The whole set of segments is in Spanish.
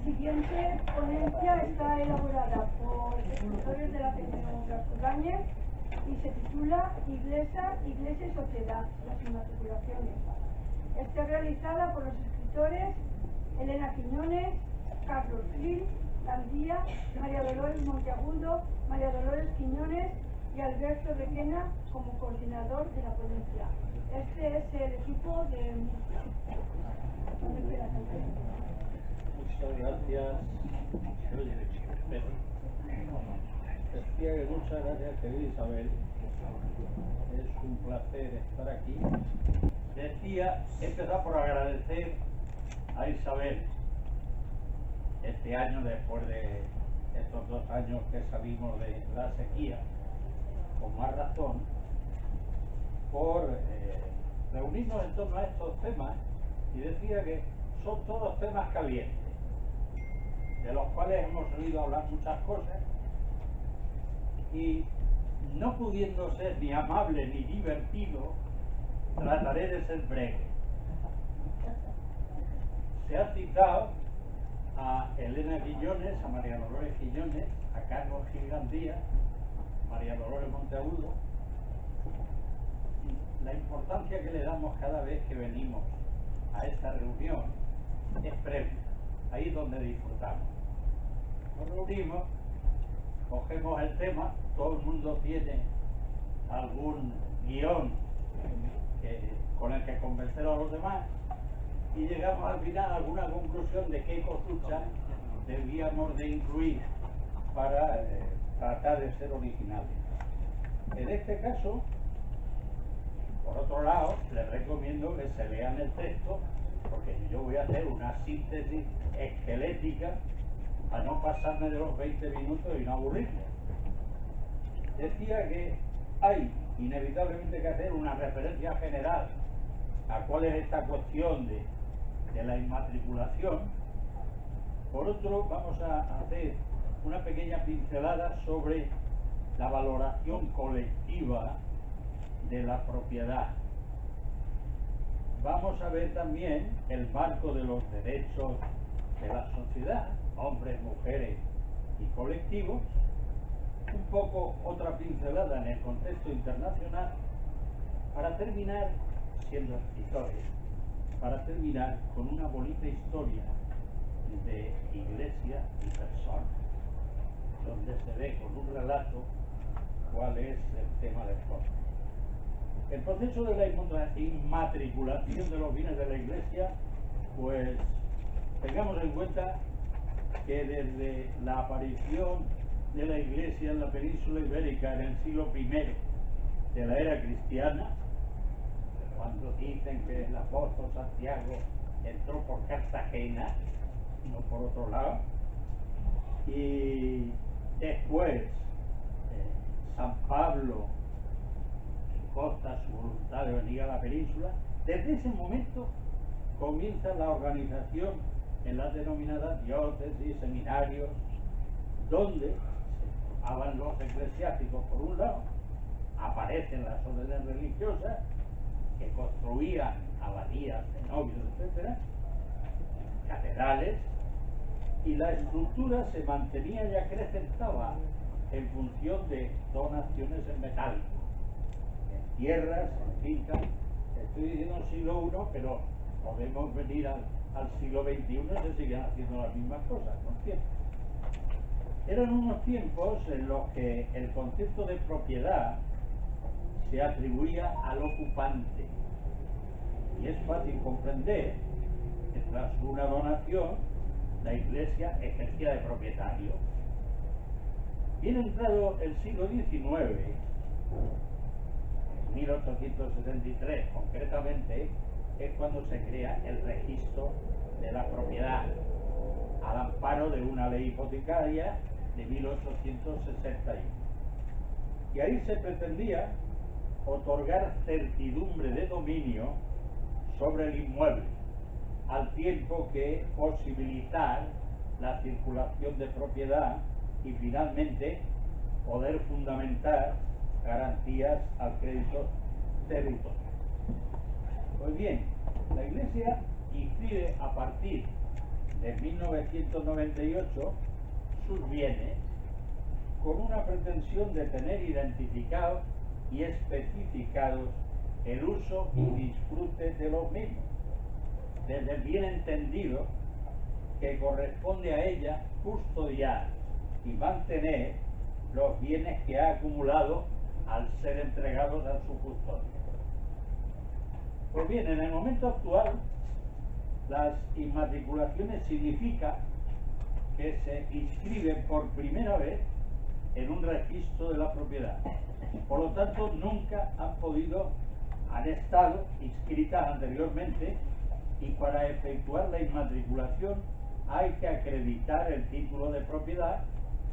siguiente ponencia está elaborada por escritores de la Ateneo Gascuñáñez y se titula Iglesia y Sociedad, las inmatriculaciones. Está realizada por los escritores Elena Quiñones, Carlos Gil, Gandía, María Dolores Monteagudo, María Dolores Quiñones y Alberto Requena como coordinador de la ponencia. Este es el equipo de Murcia. Muchas gracias. Decía que muchas gracias, querida Isabel. Es un placer estar aquí. Decía, empezar por agradecer a Isabel este año, después de estos 2 años que salimos de la sequía, con más razón, por reunirnos en torno a estos temas, y decía que son todos temas calientes, de los cuales hemos oído hablar muchas cosas, y no pudiendo ser ni amable ni divertido, trataré de ser breve. Se ha citado a Elena Quiñones, a María Dolores Quiñones, a Carlos Gil Gandía, María Dolores Monteagudo. La importancia que le damos cada vez que venimos a esta reunión es previa, ahí es donde disfrutamos. Nos reunimos, cogemos el tema, todo el mundo tiene algún guión con el que convencer a los demás, y llegamos al final a alguna conclusión de qué costuchas debíamos de incluir para tratar de ser originales. En este caso, por otro lado, les recomiendo que se lean el texto, porque yo voy a hacer una síntesis esquelética para no pasarme de los 20 minutos y no aburrirme. Decía que hay inevitablemente que hacer una referencia general a cuál es esta cuestión de la inmatriculación. Por otro, vamos a hacer una pequeña pincelada sobre la valoración colectiva de la propiedad. Vamos a ver también el marco de los derechos de la sociedad, hombres, mujeres y colectivos. Un poco otra pincelada en el contexto internacional, para terminar, siendo escritores, para terminar con una bonita historia de iglesia y persona, donde se ve con un relato cuál es el tema del fondo. El proceso de la inmatriculación de los bienes de la iglesia, pues tengamos en cuenta que desde la aparición de la iglesia en la península ibérica en el siglo I de la era cristiana, cuando dicen que el apóstol Santiago entró por Cartagena, no por otro lado, y después San Pablo consta su voluntad de venir a la península, desde ese momento comienza la organización en las denominadas diócesis, seminarios, donde se formaban los eclesiásticos por un lado, aparecen las órdenes religiosas que construían abadías, cenobios, etcétera, catedrales, y la estructura se mantenía y acrecentaba en función de donaciones en metálico, en tierras, en fincas. Estoy diciendo el siglo I, pero podemos venir al siglo XXI y se siguen haciendo las mismas cosas, ¿no? Eran unos tiempos en los que el concepto de propiedad se atribuía al ocupante, y es fácil comprender que tras una donación la iglesia ejercía de propietario. Bien entrado el siglo XIX, en 1873 concretamente, es cuando se crea el registro de la propiedad, al amparo de una ley hipotecaria de 1861. Y ahí se pretendía otorgar certidumbre de dominio sobre el inmueble, al tiempo que posibilitar la circulación de propiedad y finalmente poder fundamentar garantías al crédito territorial. Pues bien, la Iglesia incide a partir de 1998 sus bienes con una pretensión de tener identificados y especificados el uso y disfrute de los mismos, desde el bien entendido que corresponde a ella custodiar y mantener los bienes que ha acumulado al ser entregados a su custodia. Pues bien, en el momento actual, las inmatriculaciones significa que se inscriben por primera vez en un registro de la propiedad. Por lo tanto, nunca han estado inscritas anteriormente, y para efectuar la inmatriculación hay que acreditar el título de propiedad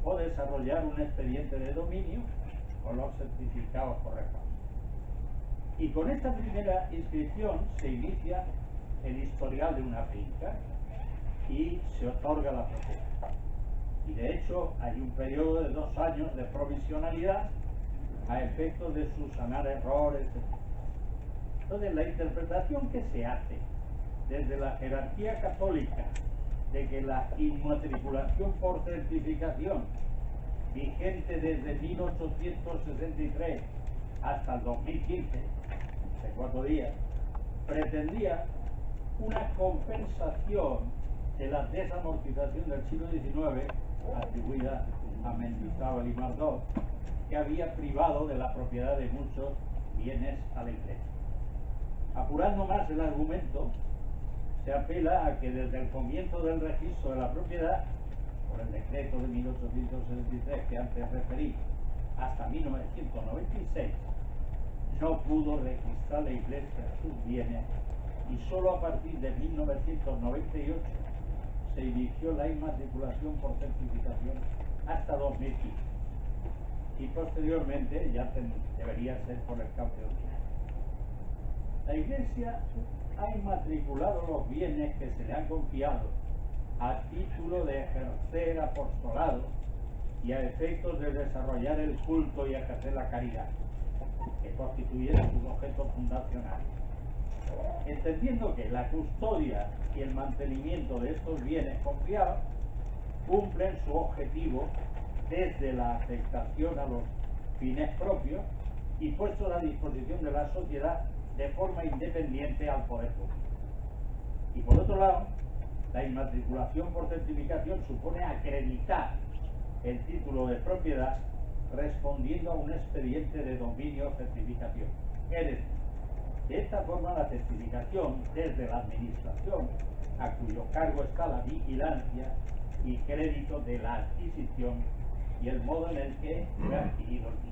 o desarrollar un expediente de dominio con los certificados correspondientes. Y con esta primera inscripción se inicia el historial de una finca y se otorga la propiedad. Y de hecho hay un periodo de 2 años de provisionalidad a efectos de subsanar errores, etc. Entonces, la interpretación que se hace desde la jerarquía católica de que la inmatriculación por certificación, vigente desde 1863 hasta el 2015, de 4 días, pretendía una compensación de la desamortización del siglo XIX atribuida a Mendizábal y Mardoz, que había privado de la propiedad de muchos bienes a la Iglesia. Apurando más el argumento, se apela a que desde el comienzo del registro de la propiedad, por el decreto de 1873 que antes referí, hasta 1996, no pudo registrar la Iglesia sus bienes, y solo a partir de 1998 se inició la inmatriculación por certificación hasta 2015, y posteriormente ya debería ser por el cambio ordinario. La Iglesia ha inmatriculado los bienes que se le han confiado a título de ejercer apostolado y a efectos de desarrollar el culto y ejercer la caridad, que constituyen sus objetos fundacionales, entendiendo que la custodia y el mantenimiento de estos bienes confiados cumplen su objetivo desde la afectación a los fines propios y puestos a disposición de la sociedad de forma independiente al poder público. Y por otro lado, la inmatriculación por certificación supone acreditar el título de propiedad respondiendo a un expediente de dominio o certificación. Es decir, de esta forma la certificación desde la administración, a cuyo cargo está la vigilancia y crédito de la adquisición y el modo en el que fue adquirido el bien.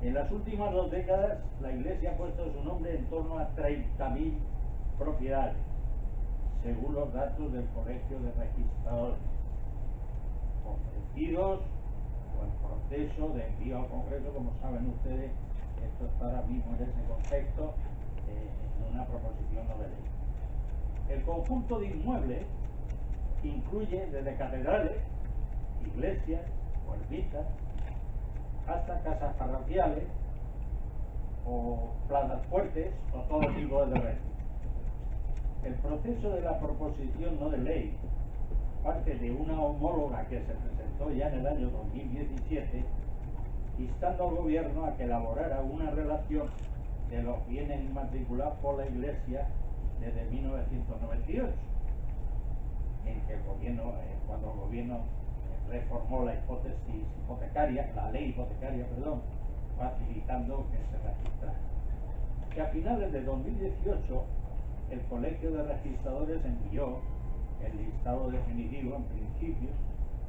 En las últimas 2 décadas, la Iglesia ha puesto su nombre en torno a 30.000 propiedades, según los datos del Colegio de Registradores, concedidos o en proceso de envío al Congreso. Como saben ustedes, esto está ahora mismo en ese contexto, en una proposición no de ley. El conjunto de inmuebles incluye desde catedrales, iglesias o ermitas, hasta casas parroquiales o plazas fuertes o todo tipo de terrenos. El proceso de la proposición no de ley parte de una homóloga que se presentó ya en el año 2017, instando al gobierno a que elaborara una relación de los bienes inmatriculados por la Iglesia desde 1998, en que el gobierno, cuando el gobierno reformó la ley hipotecaria, facilitando que se registrara. Que a finales de 2018 el Colegio de Registradores envió el listado definitivo, en principio,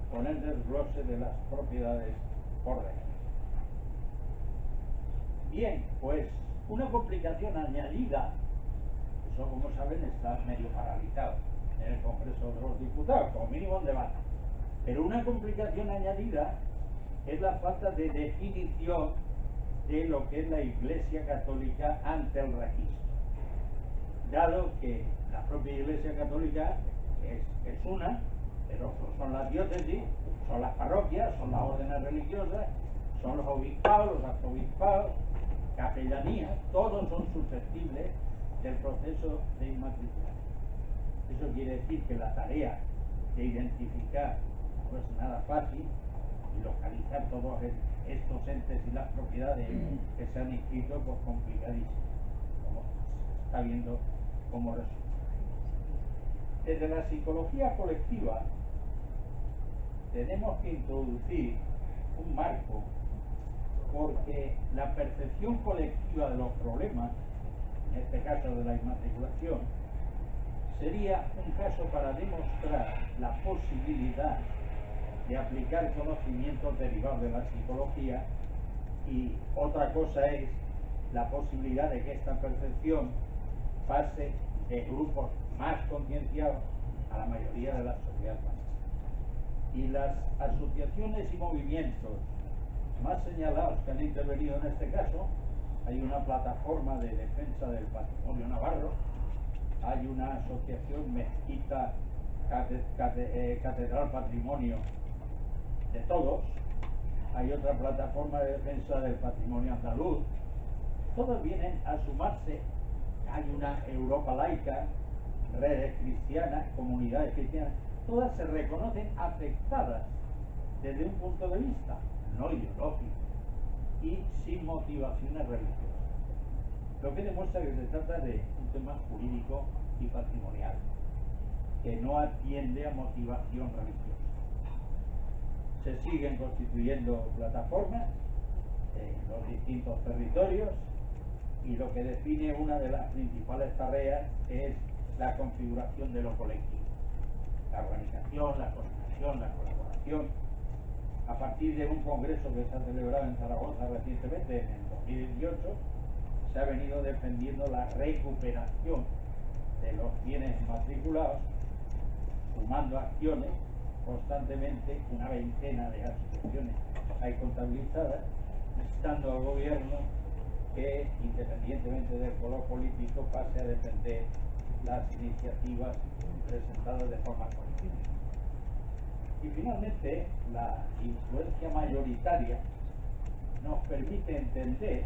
con el desglose de las propiedades por registro. Bien, pues una complicación añadida, eso como saben está medio paralizado en el Congreso de los Diputados, como mínimo en debate. Pero una complicación añadida es la falta de definición de lo que es la Iglesia Católica ante el registro, dado que la propia Iglesia Católica es una, pero son las diócesis, son las parroquias, son las órdenes religiosas, son los obispados, los arzobispados, capellanías, todos son susceptibles del proceso de inmatriculación. Eso quiere decir que la tarea de identificar no es nada fácil y localizar todos estos entes y las propiedades que se han inscrito, pues complicadísimo, como se está viendo como resulta. Desde la psicología colectiva tenemos que introducir un marco, porque la percepción colectiva de los problemas, en este caso de la inmatriculación, sería un caso para demostrar la posibilidad de aplicar conocimientos derivados de la psicología, y otra cosa es la posibilidad de que esta percepción pase de grupos más concienciados a la mayoría de la sociedad. Y las asociaciones y movimientos más señalados que han intervenido en este caso, hay una plataforma de defensa del patrimonio navarro, hay una asociación Mezquita Catedral Patrimonio de Todos, hay otra plataforma de defensa del patrimonio andaluz, todas vienen a sumarse, hay una Europa laica, redes cristianas, comunidades cristianas, todas se reconocen afectadas desde un punto de vista no ideológico y sin motivaciones religiosas. Lo que demuestra que se trata de un tema jurídico y patrimonial, que no atiende a motivación religiosa. Se siguen constituyendo plataformas en los distintos territorios, y lo que define una de las principales tareas es la configuración de lo colectivo, la organización, la coordinación, la colaboración. A partir de un congreso que se ha celebrado en Zaragoza recientemente, en el 2018, se ha venido defendiendo la recuperación de los bienes inmatriculados, sumando acciones constantemente, una veintena de asociaciones hay contabilizadas, instando al gobierno que, independientemente del color político, pase a defender las iniciativas presentadas de forma colectiva. Y finalmente, la influencia mayoritaria nos permite entender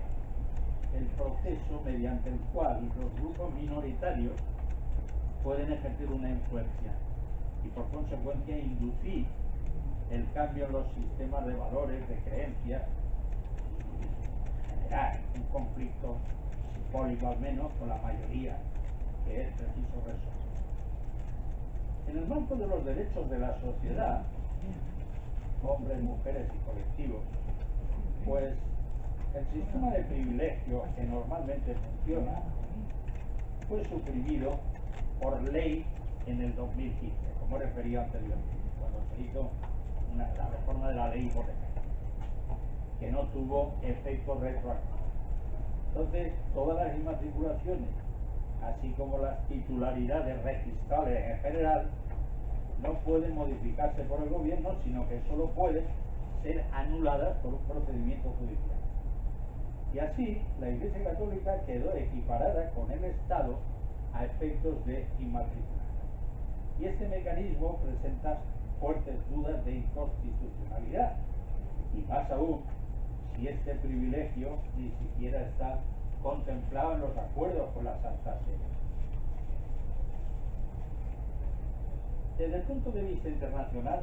el proceso mediante el cual los grupos minoritarios pueden ejercer una influencia y por consecuencia inducir el cambio en los sistemas de valores, de creencias, y generar un conflicto simbólico al menos con la mayoría que es preciso resolver. En el marco de los derechos de la sociedad, hombres, mujeres y colectivos, pues el sistema de privilegios que normalmente funciona fue suprimido por ley en el 2015, como he referido anteriormente, cuando se hizo la reforma de la ley hipotecaria, que no tuvo efecto retroactivo. Entonces, todas las inmatriculaciones, así como las titularidades registrales en general, no pueden modificarse por el gobierno, sino que solo pueden ser anuladas por un procedimiento judicial. Y así, la Iglesia Católica quedó equiparada con el Estado a efectos de inmatriculación. Y este mecanismo presenta fuertes dudas de inconstitucionalidad, y más aún si este privilegio ni siquiera está contemplado en los acuerdos con la Santa Sede. Desde el punto de vista internacional,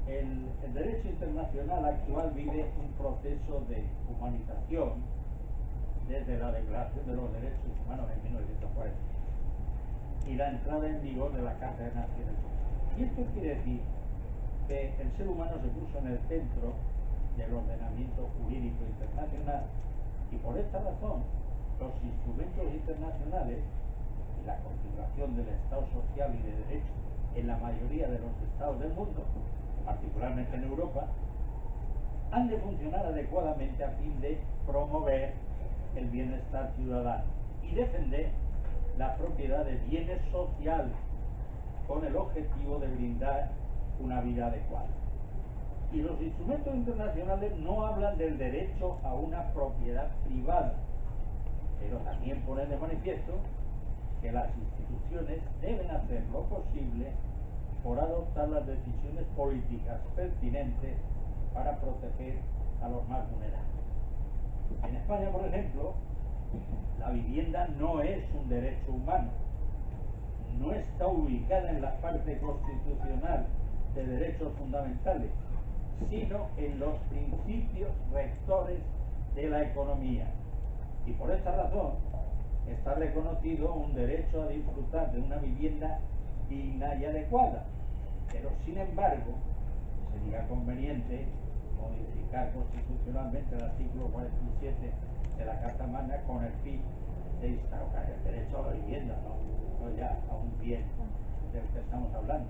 el derecho internacional actual vive un proceso de humanización desde la Declaración de los Derechos Humanos en 1940 y la entrada en vigor de la Carta de Naciones Unidas. Y esto quiere decir que el ser humano se puso en el centro del ordenamiento jurídico internacional, y por esta razón los instrumentos internacionales y la configuración del Estado social y de derecho en la mayoría de los estados del mundo, particularmente en Europa, han de funcionar adecuadamente a fin de promover el bienestar ciudadano y defender la propiedad de bienes sociales con el objetivo de brindar una vida adecuada. Y los instrumentos internacionales no hablan del derecho a una propiedad privada, pero también ponen de manifiesto que las instituciones deben hacer lo posible por adoptar las decisiones políticas pertinentes para proteger a los más vulnerables. En España, por ejemplo, la vivienda no es un derecho humano, no ubicada en la parte constitucional de derechos fundamentales, sino en los principios rectores de la economía. Y por esta razón está reconocido un derecho a disfrutar de una vivienda digna y adecuada. Pero sin embargo, sería conveniente modificar constitucionalmente el artículo 47 de la Carta Magna con el fin de instaurar el derecho a la vivienda, no ya a un bien del que estamos hablando.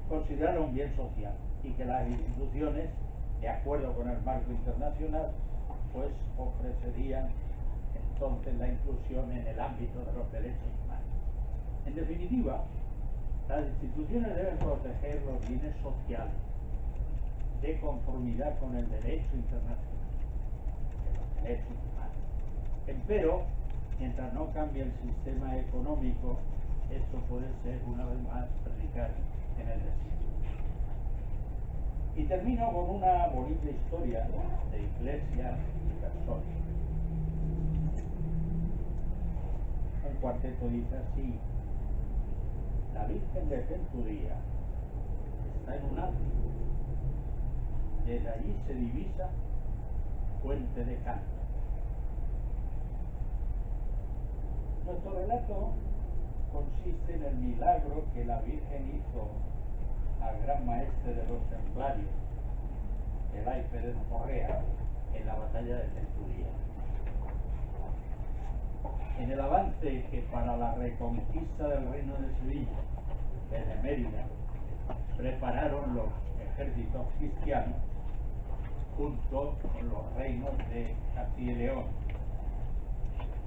Considerarlo un bien social y que las instituciones, de acuerdo con el marco internacional, pues ofrecerían entonces la inclusión en el ámbito de los derechos humanos. En definitiva, las instituciones deben proteger los bienes sociales de conformidad con el derecho internacional, de los derechos humanos. Empero, mientras no cambie el sistema económico, esto puede ser una vez más predicar en el desierto. Y termino con una bonita historia de iglesias y personas. Un cuarteto dice así: la Virgen de Centuría está en un atrio. Desde allí se divisa Fuente de Canto. Nuestro relato consiste en el milagro que la Virgen hizo al gran maestre de los templarios, Pelay Pérez Correa, en la batalla de Centuría. En el avance que para la reconquista del reino de Sevilla, desde Mérida, prepararon los ejércitos cristianos junto con los reinos de Castilla y León,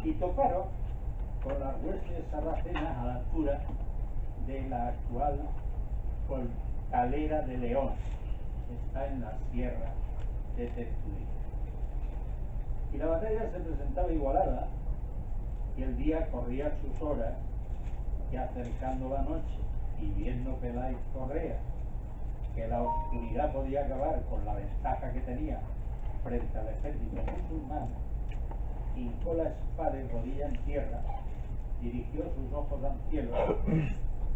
y toparon con las huestes sarracenas a la altura de la actual Calera de León, que está en la sierra de Centuría. Y la batalla se presentaba igualada, y el día corría sus horas, y acercando la noche, y viendo Pelay Correa que la oscuridad podía acabar con la ventaja que tenía frente al ejército musulmán, hincó la espada y rodilla en tierra, dirigió sus ojos al cielo,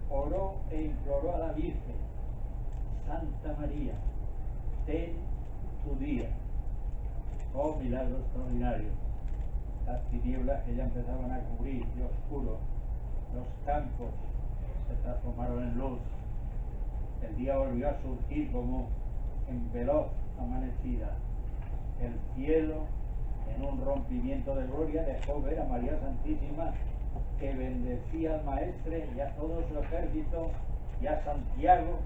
oró e imploró a la Virgen: Santa María, ten tu día. Oh milagro extraordinario. Las tinieblas que ya empezaban a cubrir de oscuro los campos se transformaron en luz. El día volvió a surgir como en veloz amanecida. El cielo, en un rompimiento de gloria, dejó ver a María Santísima, que bendecía al Maestre y a todo su ejército, y a Santiago,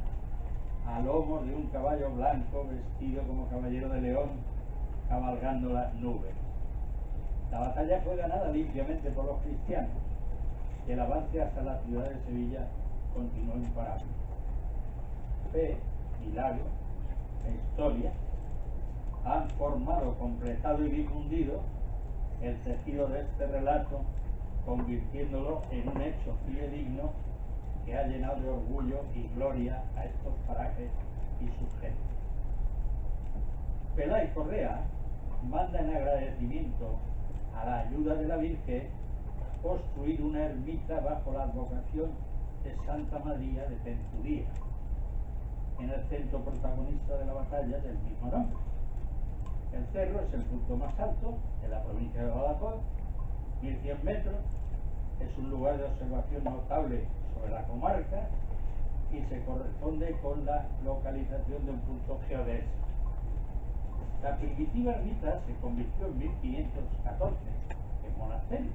a lomos de un caballo blanco, vestido como caballero de León, cabalgando las nubes. La batalla fue ganada limpiamente por los cristianos. El avance hasta la ciudad de Sevilla continuó imparable. Fe, milagro e historia han formado, completado y difundido el tejido de este relato, convirtiéndolo en un hecho fidedigno que ha llenado de orgullo y gloria a estos parajes y sus gentes. Pelay Correa manda en agradecimiento a la ayuda de la Virgen construir una ermita bajo la advocación de Santa María de Centuría, en el centro protagonista de la batalla del mismo nombre. El cerro es el punto más alto de la provincia de Badajoz, 1100 metros, es un lugar de observación notable sobre la comarca y se corresponde con la localización de un punto geodésico. La primitiva ermita se convirtió en 1514 en monasterio,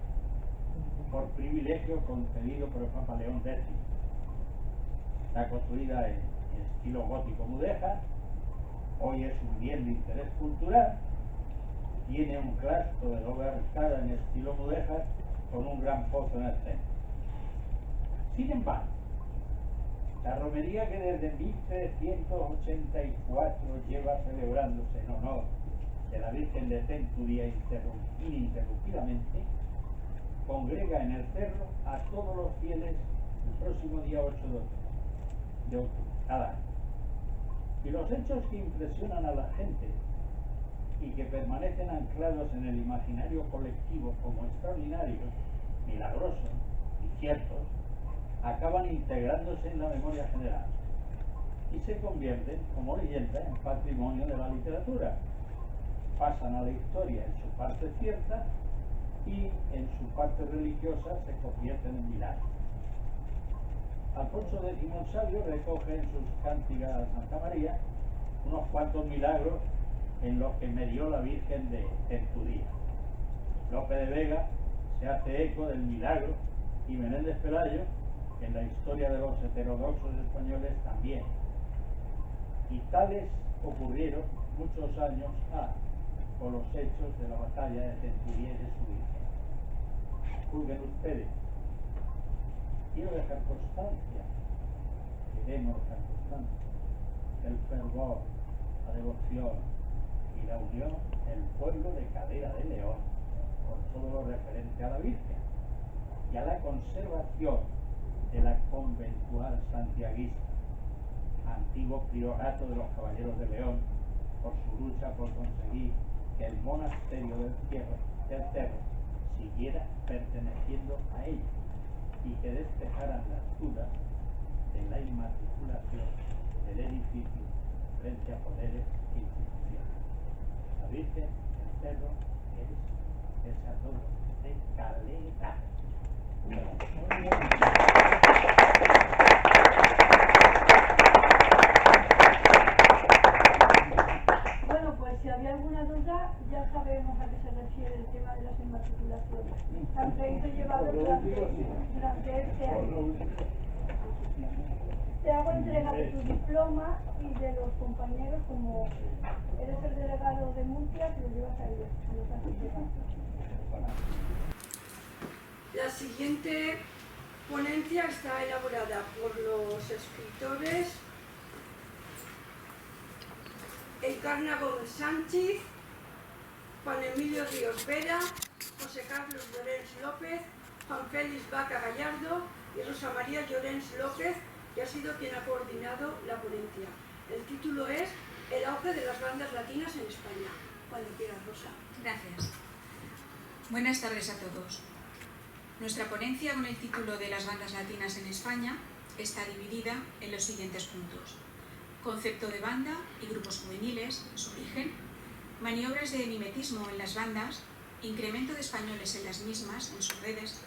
por privilegio concedido por el Papa León X. Está construida en estilo gótico mudéjar, hoy es un bien de interés cultural, tiene un claustro de doble arcada en estilo mudéjar con un gran pozo en el centro. Sin embargo, la romería que desde 1384 lleva celebrándose en honor de la Virgen de Centuría ininterrumpidamente, congrega en el cerro a todos los fieles el próximo día 8 de octubre, cada año. Y los hechos que impresionan a la gente y que permanecen anclados en el imaginario colectivo como extraordinarios, milagrosos y ciertos, acaban integrándose en la memoria general y se convierten como leyendas en patrimonio de la literatura. Pasan a la historia en su parte cierta y en su parte religiosa se convierten en milagros. Alfonso X el Sabio recoge en sus cánticas a Santa María unos cuantos milagros en los que medió la Virgen de Centudía. Lope de Vega se hace eco del milagro y Menéndez Pelayo en la historia de los heterodoxos españoles también. Y tales ocurrieron muchos años con los hechos de la batalla de Centudía y de su Virgen. Juzguen ustedes. Quiero dejar constancia, queremos dejar constancia, el fervor, la devoción y la unión del pueblo de Calera de León por todo lo referente a la Virgen y a la conservación de la conventual santiaguista, antiguo priorato de los Caballeros de León, por su lucha por conseguir que el monasterio del Cerro siguiera perteneciendo a ellos y que despejaran las dudas de la inmatriculación del edificio frente a poderes e instituciones. La Virgen del Cerro es a todos de Calera. Bueno, pues si había alguna duda, ya sabemos a qué se refiere el tema de las inmatriculaciones. Han seguido llevado durante este año. Te hago entrega de tu diploma y de los compañeros, como eres el delegado de Murcia, lo llevas a ellos, se los haces llegar. La siguiente ponencia está elaborada por los escritores Encarna Gómez Sánchez, Juan Emilio Ríos Vera, José Carlos Llorens López, Juan Félix Vaca Gallardo y Rosa María Llorens López, que ha sido quien ha coordinado la ponencia. El título es El auge de las bandas latinas en España. Cuando quieras, Rosa. Gracias. Buenas tardes a todos. Nuestra ponencia con el título de las bandas latinas en España está dividida en los siguientes puntos: concepto de banda y grupos juveniles, su origen, maniobras de mimetismo en las bandas, incremento de españoles en las mismas, en sus redes,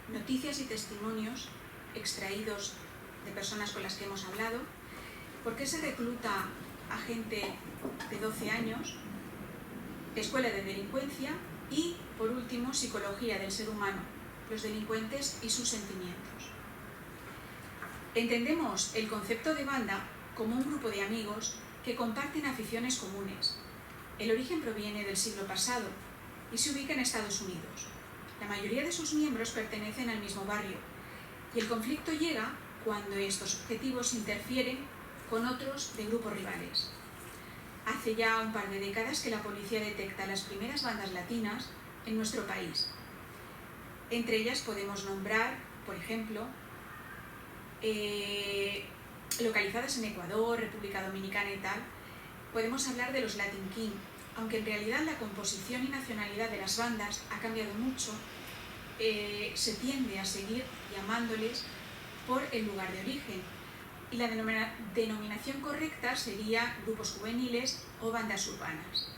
noticias y testimonios extraídos de personas con las que hemos hablado, por qué se recluta a gente de 12 años, escuela de delincuencia y, por último, psicología del ser humano, los delincuentes y sus sentimientos. Entendemos el concepto de banda como un grupo de amigos que comparten aficiones comunes. El origen proviene del siglo pasado y se ubica en Estados Unidos. La mayoría de sus miembros pertenecen al mismo barrio y el conflicto llega cuando estos objetivos interfieren con otros de grupos rivales. Hace ya un par de décadas que la policía detecta las primeras bandas latinas en nuestro país. Entre ellas podemos nombrar, por ejemplo, localizadas en Ecuador, República Dominicana y tal, podemos hablar de los Latin King, aunque en realidad la composición y nacionalidad de las bandas ha cambiado mucho, se tiende a seguir llamándoles por el lugar de origen, y la denominación correcta sería grupos juveniles o bandas urbanas.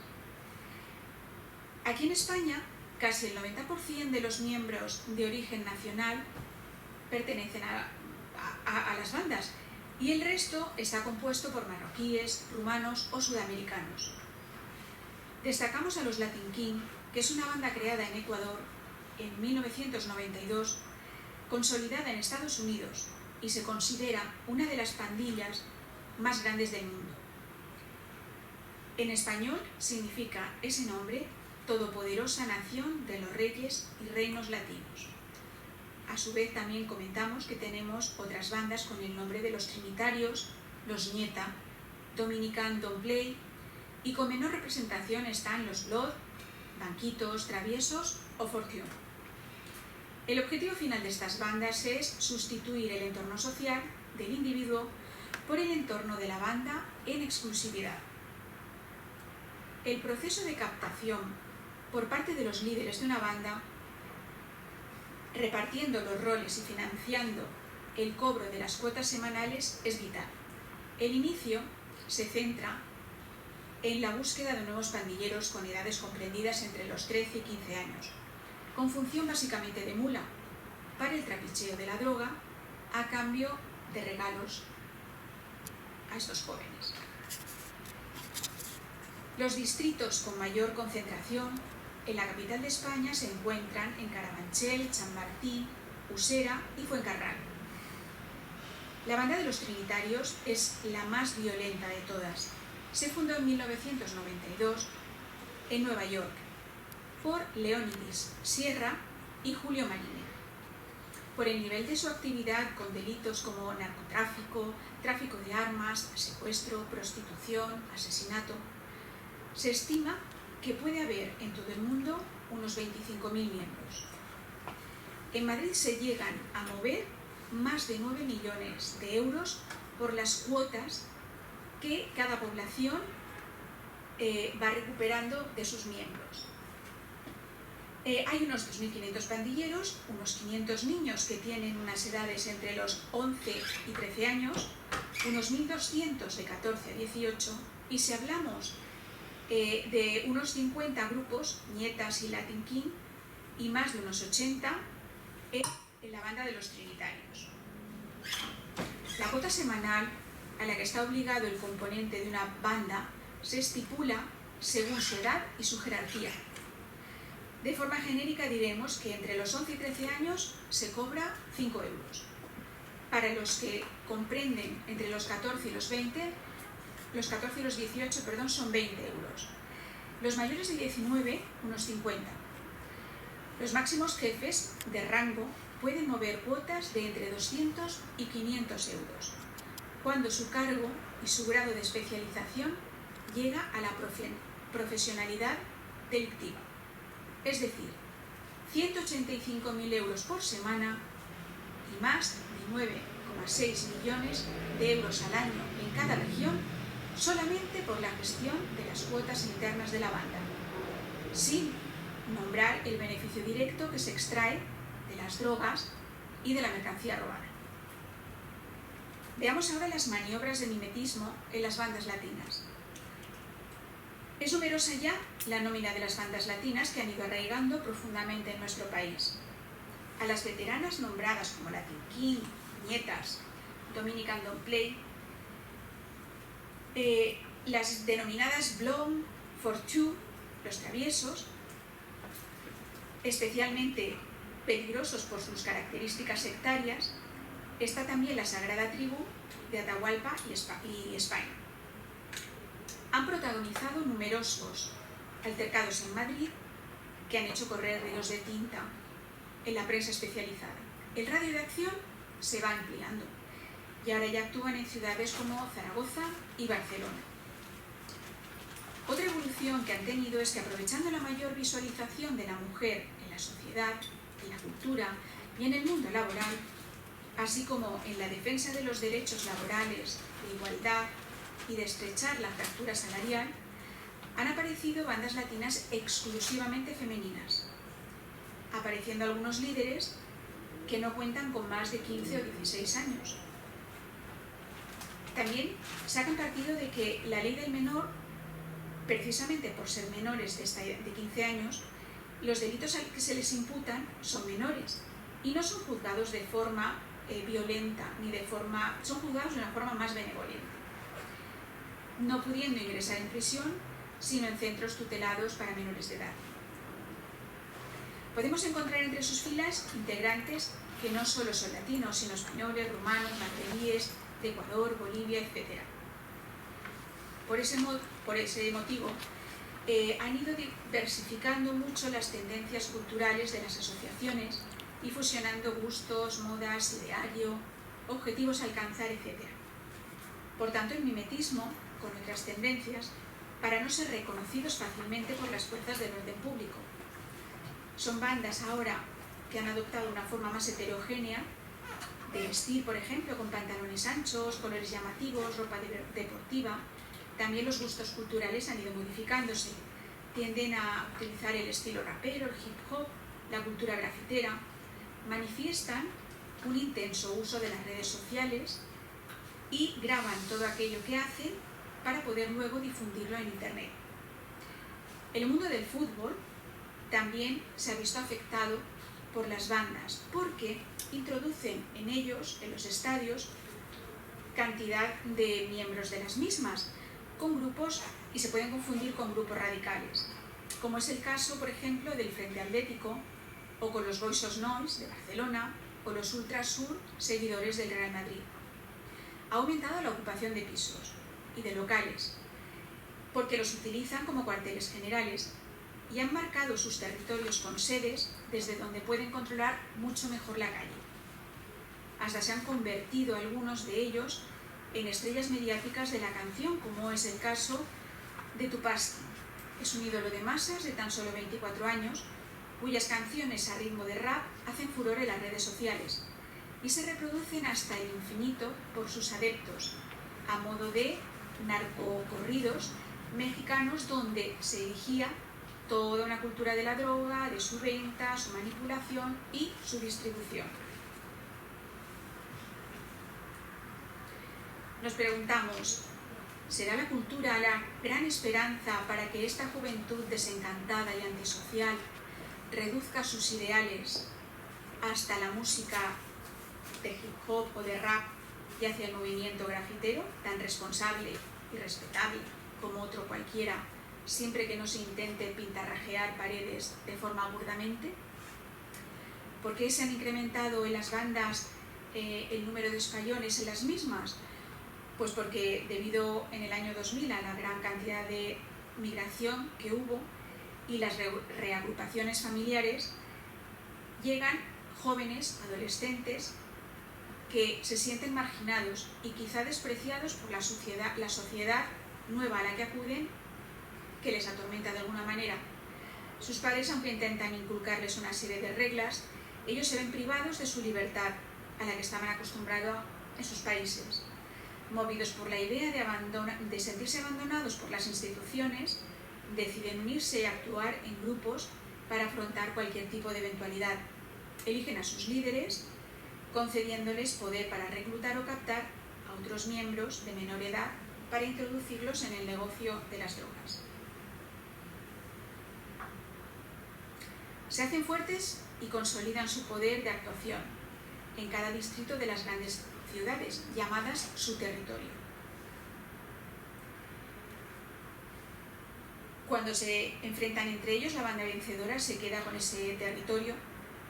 Aquí en España, casi el 90% de los miembros de origen nacional pertenecen a las bandas, y el resto está compuesto por marroquíes, rumanos o sudamericanos. Destacamos a los Latin King, que es una banda creada en Ecuador en 1992, consolidada en Estados Unidos, y se considera una de las pandillas más grandes del mundo. En español significa ese nombre Todopoderosa Nación de los Reyes y Reinos Latinos. A su vez también comentamos que tenemos otras bandas con el nombre de los Trinitarios, los Nieta, Dominican Don't Play, y con menor representación están los Blood, Banquitos, Traviesos o Fortune. El objetivo final de estas bandas es sustituir el entorno social del individuo por el entorno de la banda en exclusividad. El proceso de captación por parte de los líderes de una banda, repartiendo los roles y financiando el cobro de las cuotas semanales es vital. El inicio se centra en la búsqueda de nuevos pandilleros con edades comprendidas entre los 13 y 15 años, con función básicamente de mula para el trapicheo de la droga a cambio de regalos a estos jóvenes. Los distritos con mayor concentración en la capital de España se encuentran en Carabanchel, Chamartín, Usera y Fuencarral. La banda de los Trinitarios es la más violenta de todas. Se fundó en 1992 en Nueva York por Leónidas Sierra y Julio Marine. Por el nivel de su actividad con delitos como narcotráfico, tráfico de armas, secuestro, prostitución, asesinato, se estima que puede haber en todo el mundo unos 25.000 miembros. En Madrid se llegan a mover más de 9 millones de euros por las cuotas que cada población va recuperando de sus miembros. Hay unos 2.500 pandilleros, unos 500 niños que tienen unas edades entre los 11 y 13 años, unos 1.200 de 14 a 18, y si hablamos de unos 50 grupos, Nietas y Latin King, y más de unos 80 en la banda de los Trinitarios. La cuota semanal a la que está obligado el componente de una banda se estipula según su edad y su jerarquía. De forma genérica diremos que entre los 11 y 13 años se cobra 5 euros. Para los que comprenden entre los 14 y los 20, los 14 y los 18, son 20 euros. Los mayores de 19, unos 50. Los máximos jefes de rango pueden mover cuotas de entre 200 y 500 euros, cuando su cargo y su grado de especialización llega a la profesionalidad delictiva. Es decir, 185.000 euros por semana y más de 9,6 millones de euros al año en cada región solamente por la gestión de las cuotas internas de la banda, sin nombrar el beneficio directo que se extrae de las drogas y de la mercancía robada. Veamos ahora las maniobras de mimetismo en las bandas latinas. Es numerosa ya la nómina de las bandas latinas que han ido arraigando profundamente en nuestro país. A las veteranas nombradas como Latin King, Nietas, Dominican Don't Play, las denominadas Blonde, For Two, los traviesos, especialmente peligrosos por sus características sectarias, está también la Sagrada Tribu de Atahualpa y España. Han protagonizado numerosos altercados en Madrid que han hecho correr ríos de tinta en la prensa especializada. El radio de acción se va ampliando y ahora ya actúan en ciudades como Zaragoza y Barcelona. Otra evolución que han tenido es que, aprovechando la mayor visualización de la mujer en la sociedad, en la cultura y en el mundo laboral, así como en la defensa de los derechos laborales, de igualdad y de estrechar la fractura salarial, han aparecido bandas latinas exclusivamente femeninas, apareciendo algunos líderes que no cuentan con más de 15 o 16 años. También sacan partido de que la ley del menor, precisamente por ser menores de 15 años, los delitos que se les imputan son menores y no son juzgados de forma violenta, son juzgados de una forma más benevolente, no pudiendo ingresar en prisión, sino en centros tutelados para menores de edad. Podemos encontrar entre sus filas integrantes que no solo son latinos, sino españoles, rumanos, magrebíes, de Ecuador, Bolivia, etc. Por ese motivo, han ido diversificando mucho las tendencias culturales de las asociaciones y fusionando gustos, modas, ideario, objetivos a alcanzar, etc. Por tanto, el mimetismo con otras tendencias para no ser reconocidos fácilmente por las fuerzas del orden público. Son bandas ahora que han adoptado una forma más heterogénea de vestir, por ejemplo, con pantalones anchos, colores llamativos, ropa deportiva. También los gustos culturales han ido modificándose. Tienden a utilizar el estilo rapero, el hip hop, la cultura grafitera. Manifiestan un intenso uso de las redes sociales y graban todo aquello que hacen para poder luego difundirlo en Internet. El mundo del fútbol también se ha visto afectado por las bandas, porque introducen en ellos, en los estadios, cantidad de miembros de las mismas, con grupos, y se pueden confundir con grupos radicales, como es el caso, por ejemplo, del Frente Atlético, o con los Boys Nois de Barcelona, o los Ultrasur, seguidores del Real Madrid. Ha aumentado la ocupación de pisos y de locales, porque los utilizan como cuarteles generales y han marcado sus territorios con sedes desde donde pueden controlar mucho mejor la calle. Hasta se han convertido algunos de ellos en estrellas mediáticas de la canción, como es el caso de Tupasti. Es un ídolo de masas de tan solo 24 años, cuyas canciones a ritmo de rap hacen furor en las redes sociales y se reproducen hasta el infinito por sus adeptos, a modo de narcocorridos mexicanos donde se erigía toda una cultura de la droga, de su venta, su manipulación y su distribución. Nos preguntamos, ¿será la cultura la gran esperanza para que esta juventud desencantada y antisocial reduzca sus ideales hasta la música de hip hop o de rap y hacia el movimiento grafitero, tan responsable y respetable como otro cualquiera, siempre que no se intente pintarrajear paredes de forma burdamente? ¿Por qué se han incrementado en las bandas el número de españoles en las mismas? Pues porque debido en el año 2000 a la gran cantidad de migración que hubo y las reagrupaciones familiares, llegan jóvenes, adolescentes, que se sienten marginados y quizá despreciados por la sociedad nueva a la que acuden, que les atormenta de alguna manera. Sus padres, aunque intentan inculcarles una serie de reglas, ellos se ven privados de su libertad, a la que estaban acostumbrados en sus países. Movidos por la idea de sentirse abandonados por las instituciones, deciden unirse y actuar en grupos para afrontar cualquier tipo de eventualidad. Eligen a sus líderes, concediéndoles poder para reclutar o captar a otros miembros de menor edad para introducirlos en el negocio de las drogas. Se hacen fuertes y consolidan su poder de actuación en cada distrito de las grandes ciudades, llamadas su territorio. Cuando se enfrentan entre ellos, la banda vencedora se queda con ese territorio,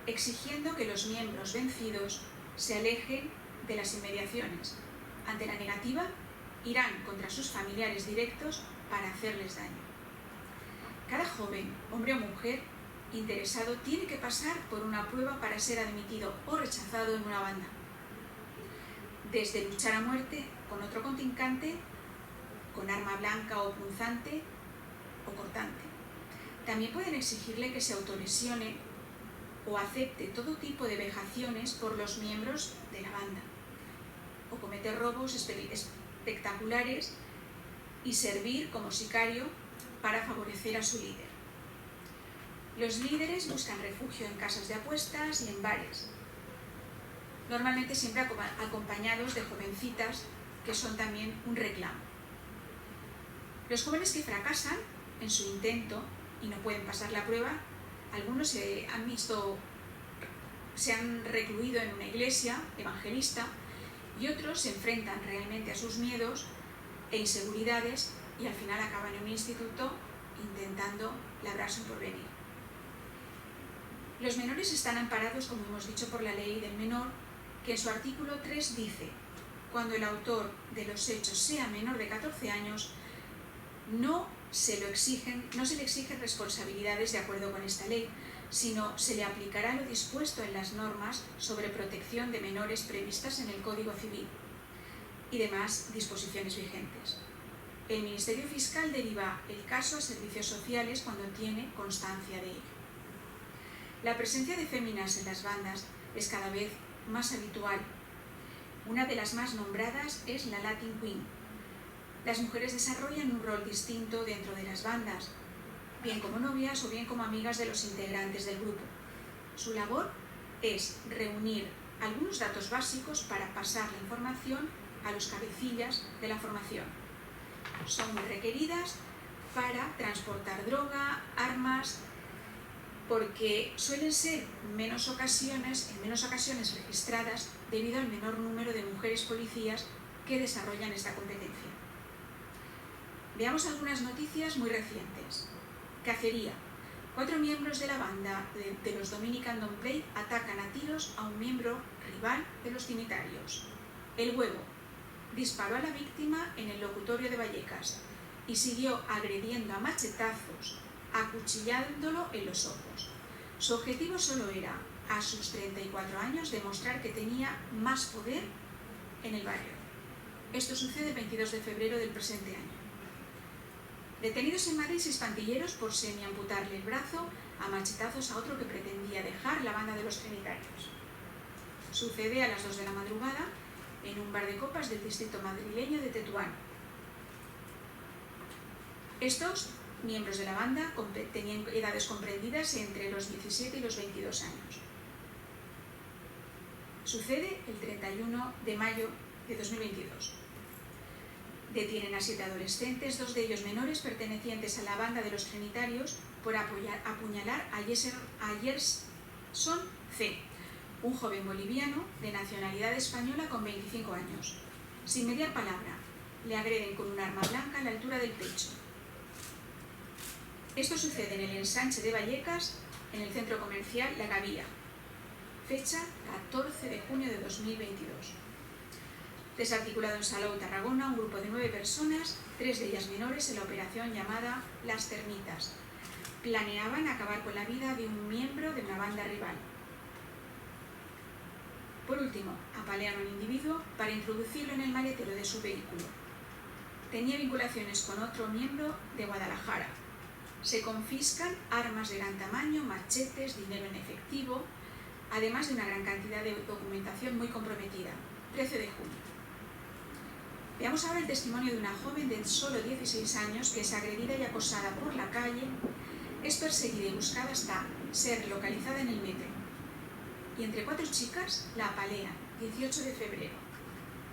exigiendo que los miembros vencidos se alejen de las inmediaciones. Ante la negativa, irán contra sus familiares directos para hacerles daño. Cada joven, hombre o mujer, interesado tiene que pasar por una prueba para ser admitido o rechazado en una banda. Desde luchar a muerte con otro contrincante, con arma blanca o punzante o cortante. También pueden exigirle que se autolesione o acepte todo tipo de vejaciones por los miembros de la banda, o cometer robos espectaculares y servir como sicario para favorecer a su líder. Los líderes buscan refugio en casas de apuestas y en bares, normalmente siempre acompañados de jovencitas que son también un reclamo. Los jóvenes que fracasan en su intento y no pueden pasar la prueba, algunos se han recluido en una iglesia evangelista y otros se enfrentan realmente a sus miedos e inseguridades y al final acaban en un instituto intentando labrar su porvenir. Los menores están amparados, como hemos dicho, por la ley del menor, que en su artículo 3 dice: cuando el autor de los hechos sea menor de 14 años, no se le exigen responsabilidades de acuerdo con esta ley, sino se le aplicará lo dispuesto en las normas sobre protección de menores previstas en el Código Civil y demás disposiciones vigentes. El Ministerio Fiscal deriva el caso a servicios sociales cuando tiene constancia de ello. La presencia de féminas en las bandas es cada vez más habitual. Una de las más nombradas es la Latin Queen. Las mujeres desarrollan un rol distinto dentro de las bandas, bien como novias o bien como amigas de los integrantes del grupo. Su labor es reunir algunos datos básicos para pasar la información a los cabecillas de la formación. Son muy requeridas para transportar droga, armas, porque suelen ser en menos ocasiones registradas debido al menor número de mujeres policías que desarrollan esta competencia. Veamos algunas noticias muy recientes. Cacería. 4 miembros de la banda de los Dominican Don't Play atacan a tiros a un miembro rival de los Trinitarios. El Huevo. Disparó a la víctima en el locutorio de Vallecas y siguió agrediendo a machetazos, acuchillándolo en los ojos. Su objetivo solo era, a sus 34 años, demostrar que tenía más poder en el barrio. Esto sucede el 22 de febrero del presente año. Detenidos en Madrid 6 pandilleros por semiamputarle el brazo a machetazos a otro que pretendía dejar la banda de los Trinitarios. Sucede a las 2 de la madrugada en un bar de copas del distrito madrileño de Tetuán. Estos miembros de la banda tenían edades comprendidas entre los 17 y los 22 años. Sucede el 31 de mayo de 2022. Detienen a 7 adolescentes, 2 de ellos menores, pertenecientes a la banda de los Trinitarios, por apuñalar a Gerson C., un joven boliviano de nacionalidad española con 25 años. Sin mediar palabra, le agreden con un arma blanca a la altura del pecho. Esto sucede en el ensanche de Vallecas, en el centro comercial La Gavia, fecha 14 de junio de 2022. Desarticulado en Salou, Tarragona, un grupo de 9 personas, 3 de ellas menores, en la operación llamada Las Termitas. Planeaban acabar con la vida de un miembro de una banda rival. Por último, apalean a un individuo para introducirlo en el maletero de su vehículo. Tenía vinculaciones con otro miembro de Guadalajara. Se confiscan armas de gran tamaño, machetes, dinero en efectivo, además de una gran cantidad de documentación muy comprometida. 13 de junio. Veamos ahora el testimonio de una joven de solo 16 años que es agredida y acosada por la calle, es perseguida y buscada hasta ser localizada en el metro. Y entre 4 chicas la apalean, 18 de febrero.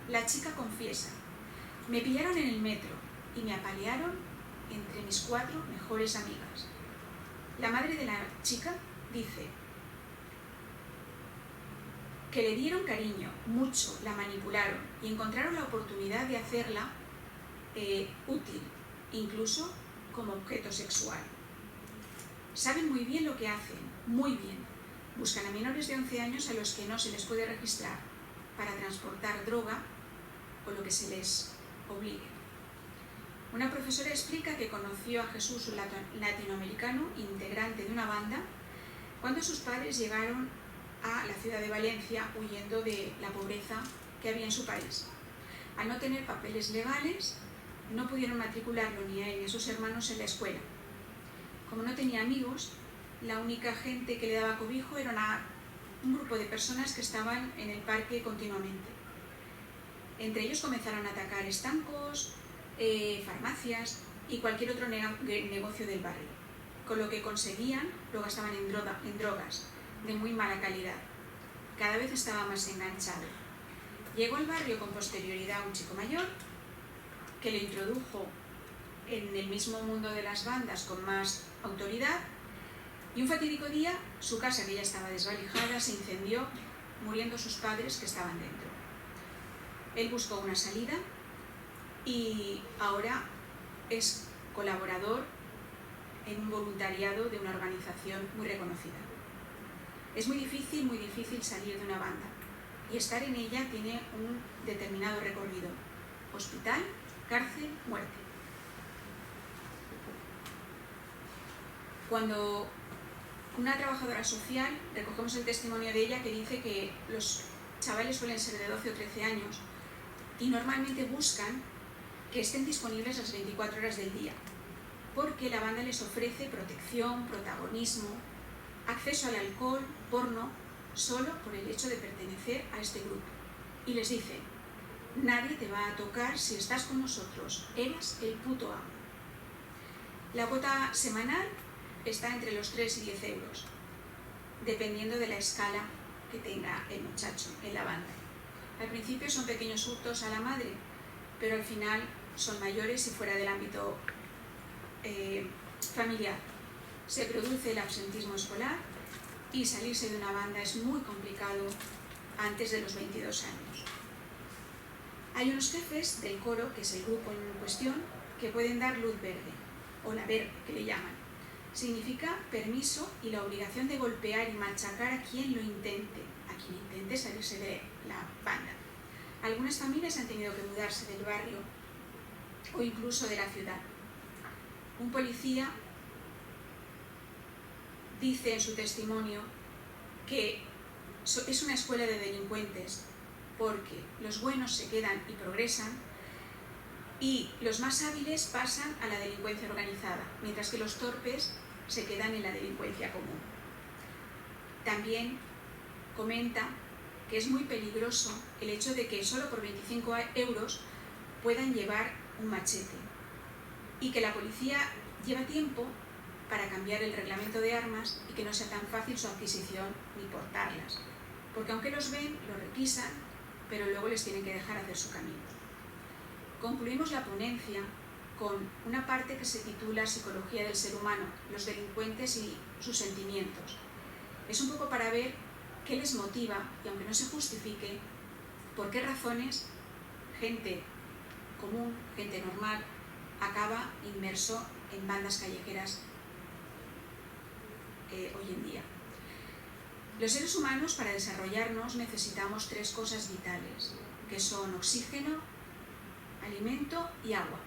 La chica confiesa: me pillaron en el metro y me apalearon entre mis 4 mejores amigas. La madre de la chica dice que le dieron cariño, mucho, la manipularon y encontraron la oportunidad de hacerla útil, incluso como objeto sexual. Saben muy bien lo que hacen, muy bien. Buscan a menores de 11 años a los que no se les puede registrar para transportar droga o lo que se les obligue. Una profesora explica que conoció a Jesús, un latinoamericano, integrante de una banda, cuando sus padres llegaron a la ciudad de Valencia huyendo de la pobreza que había en su país. Al no tener papeles legales, no pudieron matricularlo ni a él ni a sus hermanos en la escuela. Como no tenía amigos, la única gente que le daba cobijo era un grupo de personas que estaban en el parque continuamente. Entre ellos comenzaron a atacar estancos, farmacias y cualquier otro negocio del barrio, con lo que conseguían lo gastaban en drogas de muy mala calidad. Cada vez estaba más enganchado. Llegó al barrio con posterioridad un chico mayor que le introdujo en el mismo mundo de las bandas con más autoridad, y un fatídico día su casa, que ya estaba desvalijada, se incendió, muriendo sus padres que estaban dentro. Él buscó una salida y ahora es colaborador en un voluntariado de una organización muy reconocida. Es muy difícil salir de una banda, y estar en ella tiene un determinado recorrido: hospital, cárcel, muerte. Cuando una trabajadora social, recogemos el testimonio de ella, que dice que los chavales suelen ser de 12 o 13 años y normalmente buscan que estén disponibles las 24 horas del día, porque la banda les ofrece protección, protagonismo, acceso al alcohol, porno, solo por el hecho de pertenecer a este grupo. Y les dice: nadie te va a tocar si estás con nosotros, eres el puto amo. La cuota semanal está entre los 3 y 10 euros, dependiendo de la escala que tenga el muchacho en la banda. Al principio son pequeños hurtos a la madre, pero al final son mayores y fuera del ámbito familiar. Se produce el absentismo escolar y salirse de una banda es muy complicado antes de los 22 años. Hay unos jefes del coro, que es el grupo en cuestión, que pueden dar luz verde, o la verde, que le llaman. Significa permiso y la obligación de golpear y machacar a quien lo intente, salirse de la banda. Algunas familias han tenido que mudarse del barrio o incluso de la ciudad. Un policía dice en su testimonio que es una escuela de delincuentes porque los buenos se quedan y progresan y los más hábiles pasan a la delincuencia organizada, mientras que los torpes se quedan en la delincuencia común. También comenta que es muy peligroso el hecho de que solo por 25 euros puedan llevar un machete y que la policía lleva tiempo para cambiar el reglamento de armas y que no sea tan fácil su adquisición ni portarlas, porque aunque los ven, los requisan, pero luego les tienen que dejar hacer su camino. Concluimos la ponencia con una parte que se titula Psicología del ser humano, los delincuentes y sus sentimientos. Es un poco para ver qué les motiva, y aunque no se justifique, por qué razones gente común, gente normal, acaba inmerso en bandas callejeras hoy en día. Los seres humanos, para desarrollarnos, necesitamos 3 cosas vitales, que son oxígeno, alimento y agua.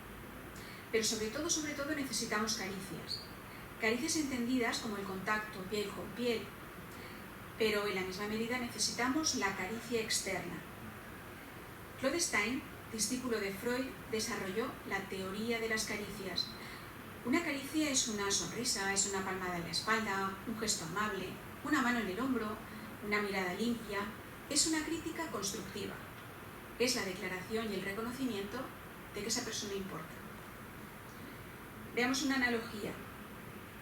Pero sobre todo necesitamos caricias. Caricias entendidas como el contacto piel con piel, pero en la misma medida necesitamos la caricia externa. Claude Stein, discípulo de Freud, desarrolló la teoría de las caricias. Una caricia es una sonrisa, es una palmada en la espalda, un gesto amable, una mano en el hombro, una mirada limpia, es una crítica constructiva. Es la declaración y el reconocimiento de que esa persona importa. Veamos una analogía.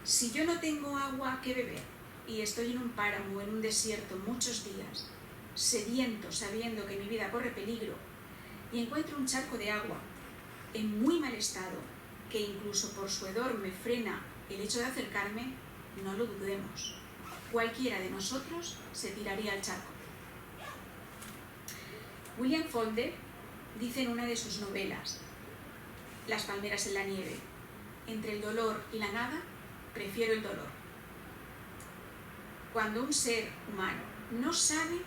Si yo no tengo agua que beber y estoy en un páramo o en un desierto muchos días, sediento, sabiendo que mi vida corre peligro, y encuentro un charco de agua en muy mal estado, que incluso por su hedor me frena el hecho de acercarme, no lo dudemos. Cualquiera de nosotros se tiraría al charco. William Faulkner dice en una de sus novelas, Las palmeras en la nieve, entre el dolor y la nada, prefiero el dolor. Cuando un ser humano no sabe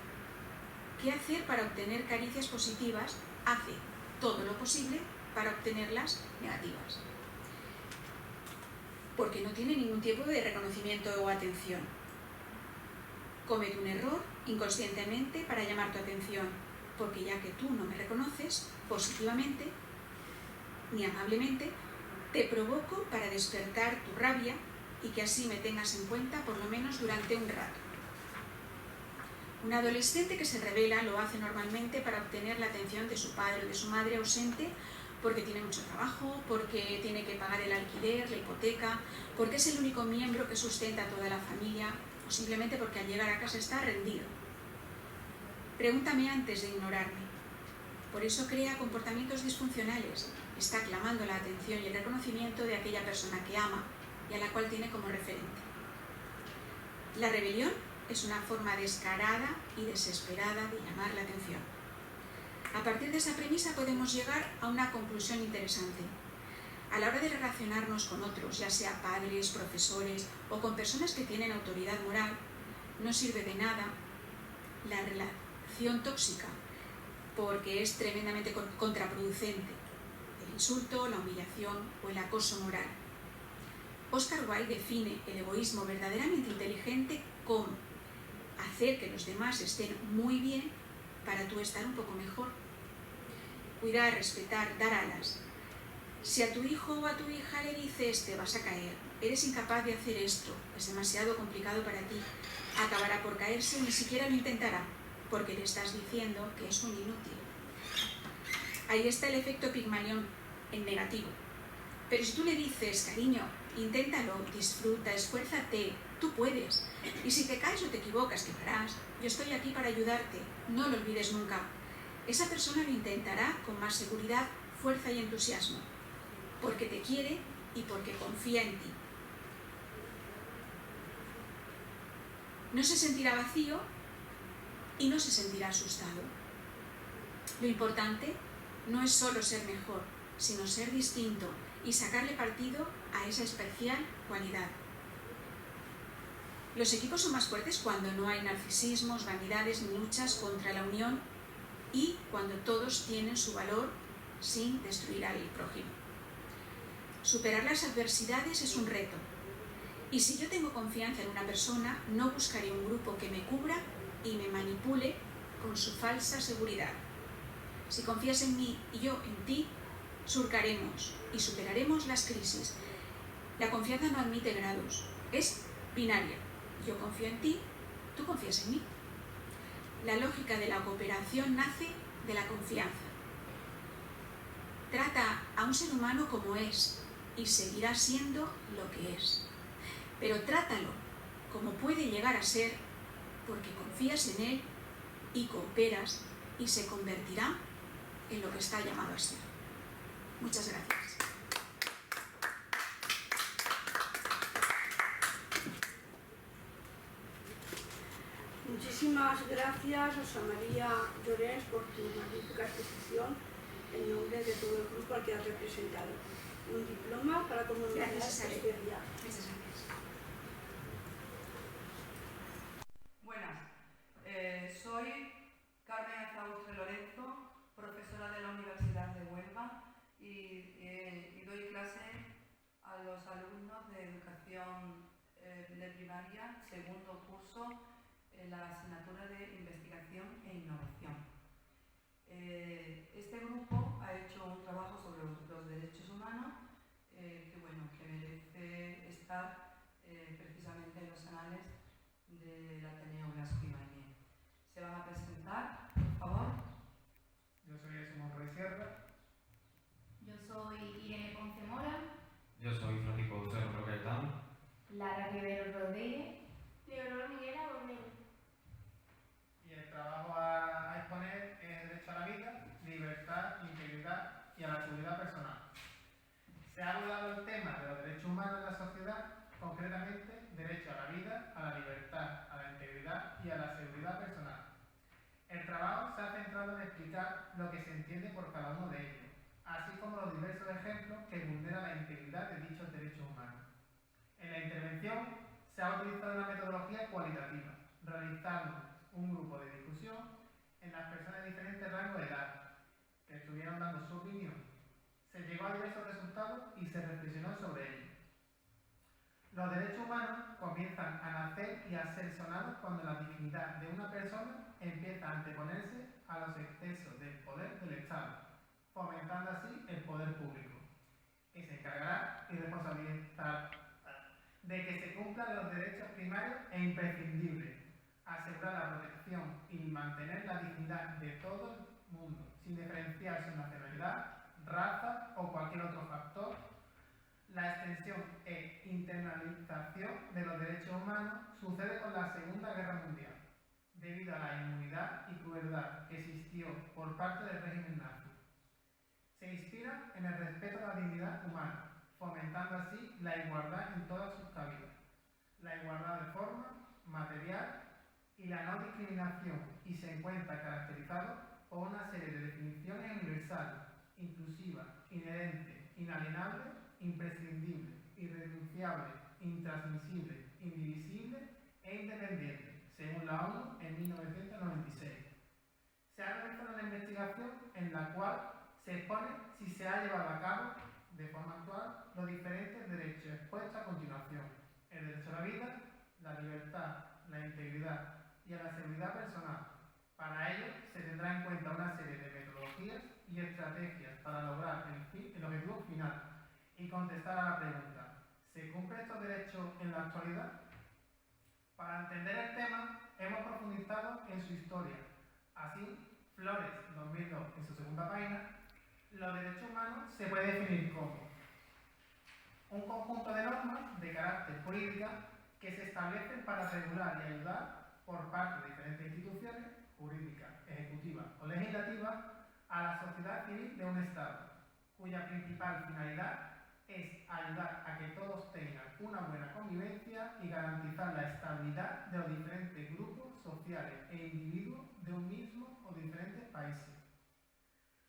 qué hacer para obtener caricias positivas, hace todo lo posible para obtenerlas negativas, porque no tiene ningún tipo de reconocimiento o atención. Comete un error inconscientemente para llamar tu atención, porque ya que tú no me reconoces positivamente ni amablemente, te provoco para despertar tu rabia y que así me tengas en cuenta por lo menos durante un rato. Un adolescente que se revela lo hace normalmente para obtener la atención de su padre o de su madre ausente, porque tiene mucho trabajo, porque tiene que pagar el alquiler, la hipoteca, porque es el único miembro que sustenta a toda la familia, o simplemente porque al llegar a casa está rendido. Pregúntame antes de ignorarme. Por eso crea comportamientos disfuncionales. Está clamando la atención y el reconocimiento de aquella persona que ama y a la cual tiene como referente. La rebelión es una forma descarada y desesperada de llamar la atención. A partir de esa premisa podemos llegar a una conclusión interesante. A la hora de relacionarnos con otros, ya sea padres, profesores o con personas que tienen autoridad moral, no sirve de nada la relación tóxica, porque es tremendamente contraproducente. El insulto, la humillación o el acoso moral. Oscar Wilde define el egoísmo verdaderamente inteligente como hacer que los demás estén muy bien para tú estar un poco mejor. Cuidar, respetar, dar alas. Si a tu hijo o a tu hija le dices te vas a caer, eres incapaz de hacer esto, es demasiado complicado para ti, acabará por caerse y ni siquiera lo intentará, porque le estás diciendo que es un inútil. Ahí está el efecto Pigmalión en negativo. Pero si tú le dices, cariño, inténtalo, disfruta, esfuérzate, Tú puedes. Y si te caes o te equivocas, que harás, yo estoy aquí para ayudarte. No lo olvides nunca. Esa persona lo intentará con más seguridad, fuerza y entusiasmo, porque te quiere y porque confía en ti. No se sentirá vacío y no se sentirá asustado. Lo importante no es solo ser mejor, sino ser distinto y sacarle partido a esa especial cualidad. Los equipos son más fuertes cuando no hay narcisismos, vanidades ni luchas contra la unión y cuando todos tienen su valor sin destruir al prójimo. Superar las adversidades es un reto. Y si yo tengo confianza en una persona, no buscaré un grupo que me cubra y me manipule con su falsa seguridad. Si confías en mí y yo en ti, surcaremos y superaremos las crisis. La confianza no admite grados, es binaria. Yo confío en ti, tú confías en mí. La lógica de la cooperación nace de la confianza. Trata a un ser humano como es y seguirá siendo lo que es. Pero trátalo como puede llegar a ser porque confías en él y cooperas y se convertirá en lo que está llamado a ser. Muchas gracias. Muchísimas gracias, Rosa María Llorens, por tu magnífica exposición en nombre de todo el grupo al que has representado. Un diploma para comunicar esta experiencia. Muchas gracias. Buenas, soy Carmen Azaustre Lorenzo, profesora de la Universidad de Huelva y doy clase a los alumnos de educación de primaria, segundo curso, en la asignatura de investigación e innovación. Este grupo ha hecho un trabajo sobre los derechos humanos que merece estar precisamente en los anales del Ateneo Blasco Ibáñez. Se van a presentar, por favor. Yo soy Simón Ruiz Sierra. Yo soy Irene Ponce Mora. Yo soy Francisco José Rocaetano. Lara Rivero Rodríguez. Leonor Miguel Abonel. Y el trabajo a exponer es el derecho a la vida, libertad, integridad y a la seguridad personal. Se ha abordado el tema de los derechos humanos en la sociedad, concretamente derecho a la vida, a la libertad, a la integridad y a la seguridad personal. El trabajo se ha centrado en explicar lo que se entiende por cada uno de ellos, así como los diversos ejemplos que vulneran la integridad de dichos derechos humanos. En la intervención se ha utilizado una metodología cualitativa, realizando un grupo de discusión en las personas de diferentes rangos de edad, que estuvieron dando su opinión. Se llegó a diversos resultados y se reflexionó sobre ellos. Los derechos humanos comienzan a nacer y a ser sonados cuando la dignidad de una persona empieza a anteponerse a los excesos del poder del Estado, fomentando así el poder público, que se encargará y responsabilizará de que se cumplan los derechos primarios e imprescindibles, asegurar la protección y mantener la dignidad de todo el mundo, sin diferenciar su nacionalidad, raza o cualquier otro factor. La extensión e internalización de los derechos humanos sucede con la Segunda Guerra Mundial, debido a la inmunidad y crueldad que existió por parte del régimen nazi. Se inspira en el respeto a la dignidad humana, fomentando así la igualdad en todas sus cabidas, la igualdad de forma, material y la no discriminación, y se encuentra caracterizado por una serie de definiciones universales, inclusivas, inherentes, inalienables, imprescindible, irrenunciable, intransmisible, indivisible e independiente, según la ONU en 1996. Se ha realizado una investigación en la cual se expone si se ha llevado a cabo de forma actual los diferentes derechos expuestos a continuación: el derecho a la vida, la libertad, la integridad y a la seguridad personal. Para ello se tendrá en cuenta una serie de metodologías y estrategias para lograr el objetivo final y contestar a la pregunta: ¿se cumplen estos derechos en la actualidad? Para entender el tema hemos profundizado en su historia. Así, Flores, 2002, en su segunda página, los derechos humanos se puede definir como un conjunto de normas de carácter política que se establecen para regular y ayudar por parte de diferentes instituciones jurídicas, ejecutivas o legislativas a la sociedad civil de un Estado, cuya principal finalidad es ayudar a que todos tengan una buena convivencia y garantizar la estabilidad de los diferentes grupos sociales e individuos de un mismo o diferentes países.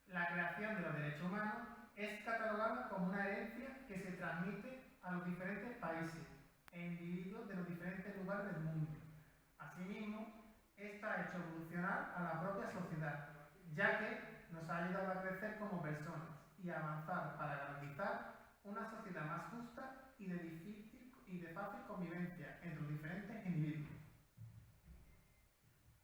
La creación de los derechos humanos es catalogada como una herencia que se transmite a los diferentes países e individuos de los diferentes lugares del mundo. Asimismo, esta ha hecho evolucionar a la propia sociedad, ya que nos ha ayudado a crecer como personas y a avanzar para garantizar una sociedad más justa y de fácil convivencia entre los diferentes individuos.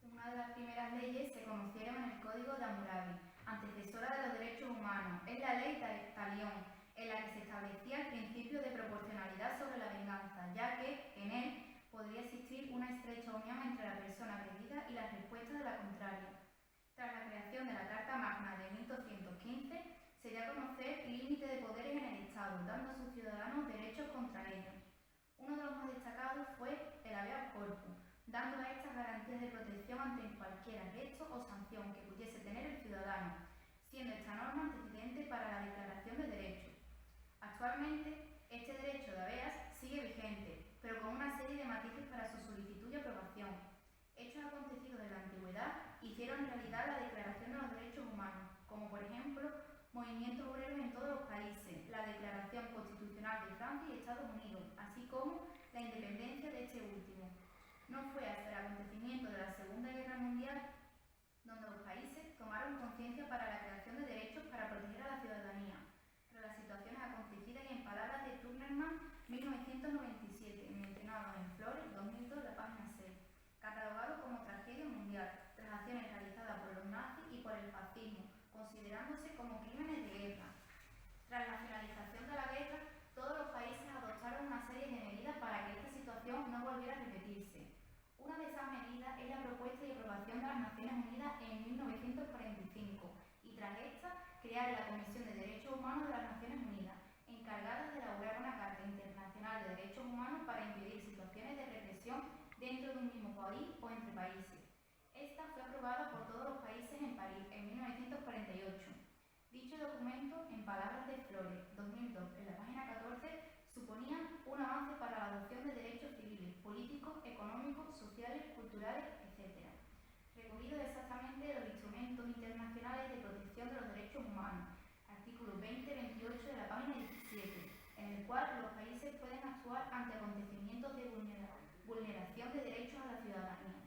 Una de las primeras leyes se conocieron en el Código de Hammurabi, antecesora de los derechos humanos. Es la ley Talión, en la que se establecía el principio de proporcionalidad sobre la venganza, ya que en él podría existir una estrecha unión entre la persona agredida y la respuesta de la contraria. Tras la creación de la Carta Magna de 1215, se dio a conocer el límite de poderes en el Estado, dando a sus ciudadanos derechos contra ellos. Uno de los más destacados fue el habeas corpus, dando a estas garantías de protección ante cualquier arresto o sanción que pudiese tener el ciudadano, siendo esta norma antecedente para la Declaración de Derechos. Actualmente, este derecho de habeas sigue vigente, pero con una serie de matices para su solicitud y aprobación. Estos acontecidos de la antigüedad hicieron realidad la Declaración de los Derechos Humanos, como por ejemplo, movimientos obreros en todos los países, la Declaración Constitucional de Francia y Estados Unidos, así como la independencia de este último. No fue hasta el acontecimiento de la Segunda Guerra Mundial donde los países tomaron conciencia para la creación de derechos para proteger a la ciudadanía, tras las situaciones acontecidas y en palabras de Turnerman, 1997, mencionado en Flores, 2002, la página 6, catalogado como tragedia mundial, tras acciones realizadas por los nazis y por el fascismo, considerándose como crímenes de guerra. Tras la finalización de la guerra, todos los países adoptaron una serie de medidas para que esta situación no volviera a repetirse. Una de esas medidas es la propuesta y aprobación de las Naciones Unidas en 1945 y tras esta, crear la Comisión de Derechos Humanos de las Naciones Unidas, encargada de elaborar una Carta Internacional de Derechos Humanos para impedir situaciones de represión dentro de un mismo país o entre países. Esta fue aprobada por todos los países en París en 1948. Dicho documento, en palabras de Flores, 2002, en la página 14, suponía un avance para la adopción de derechos civiles, políticos, económicos, sociales, culturales, etc. Recogido exactamente los instrumentos internacionales de protección de los derechos humanos, artículo 20-28 de la página 17, en el cual los países pueden actuar ante acontecimientos de vulneración de derechos a la ciudadanía.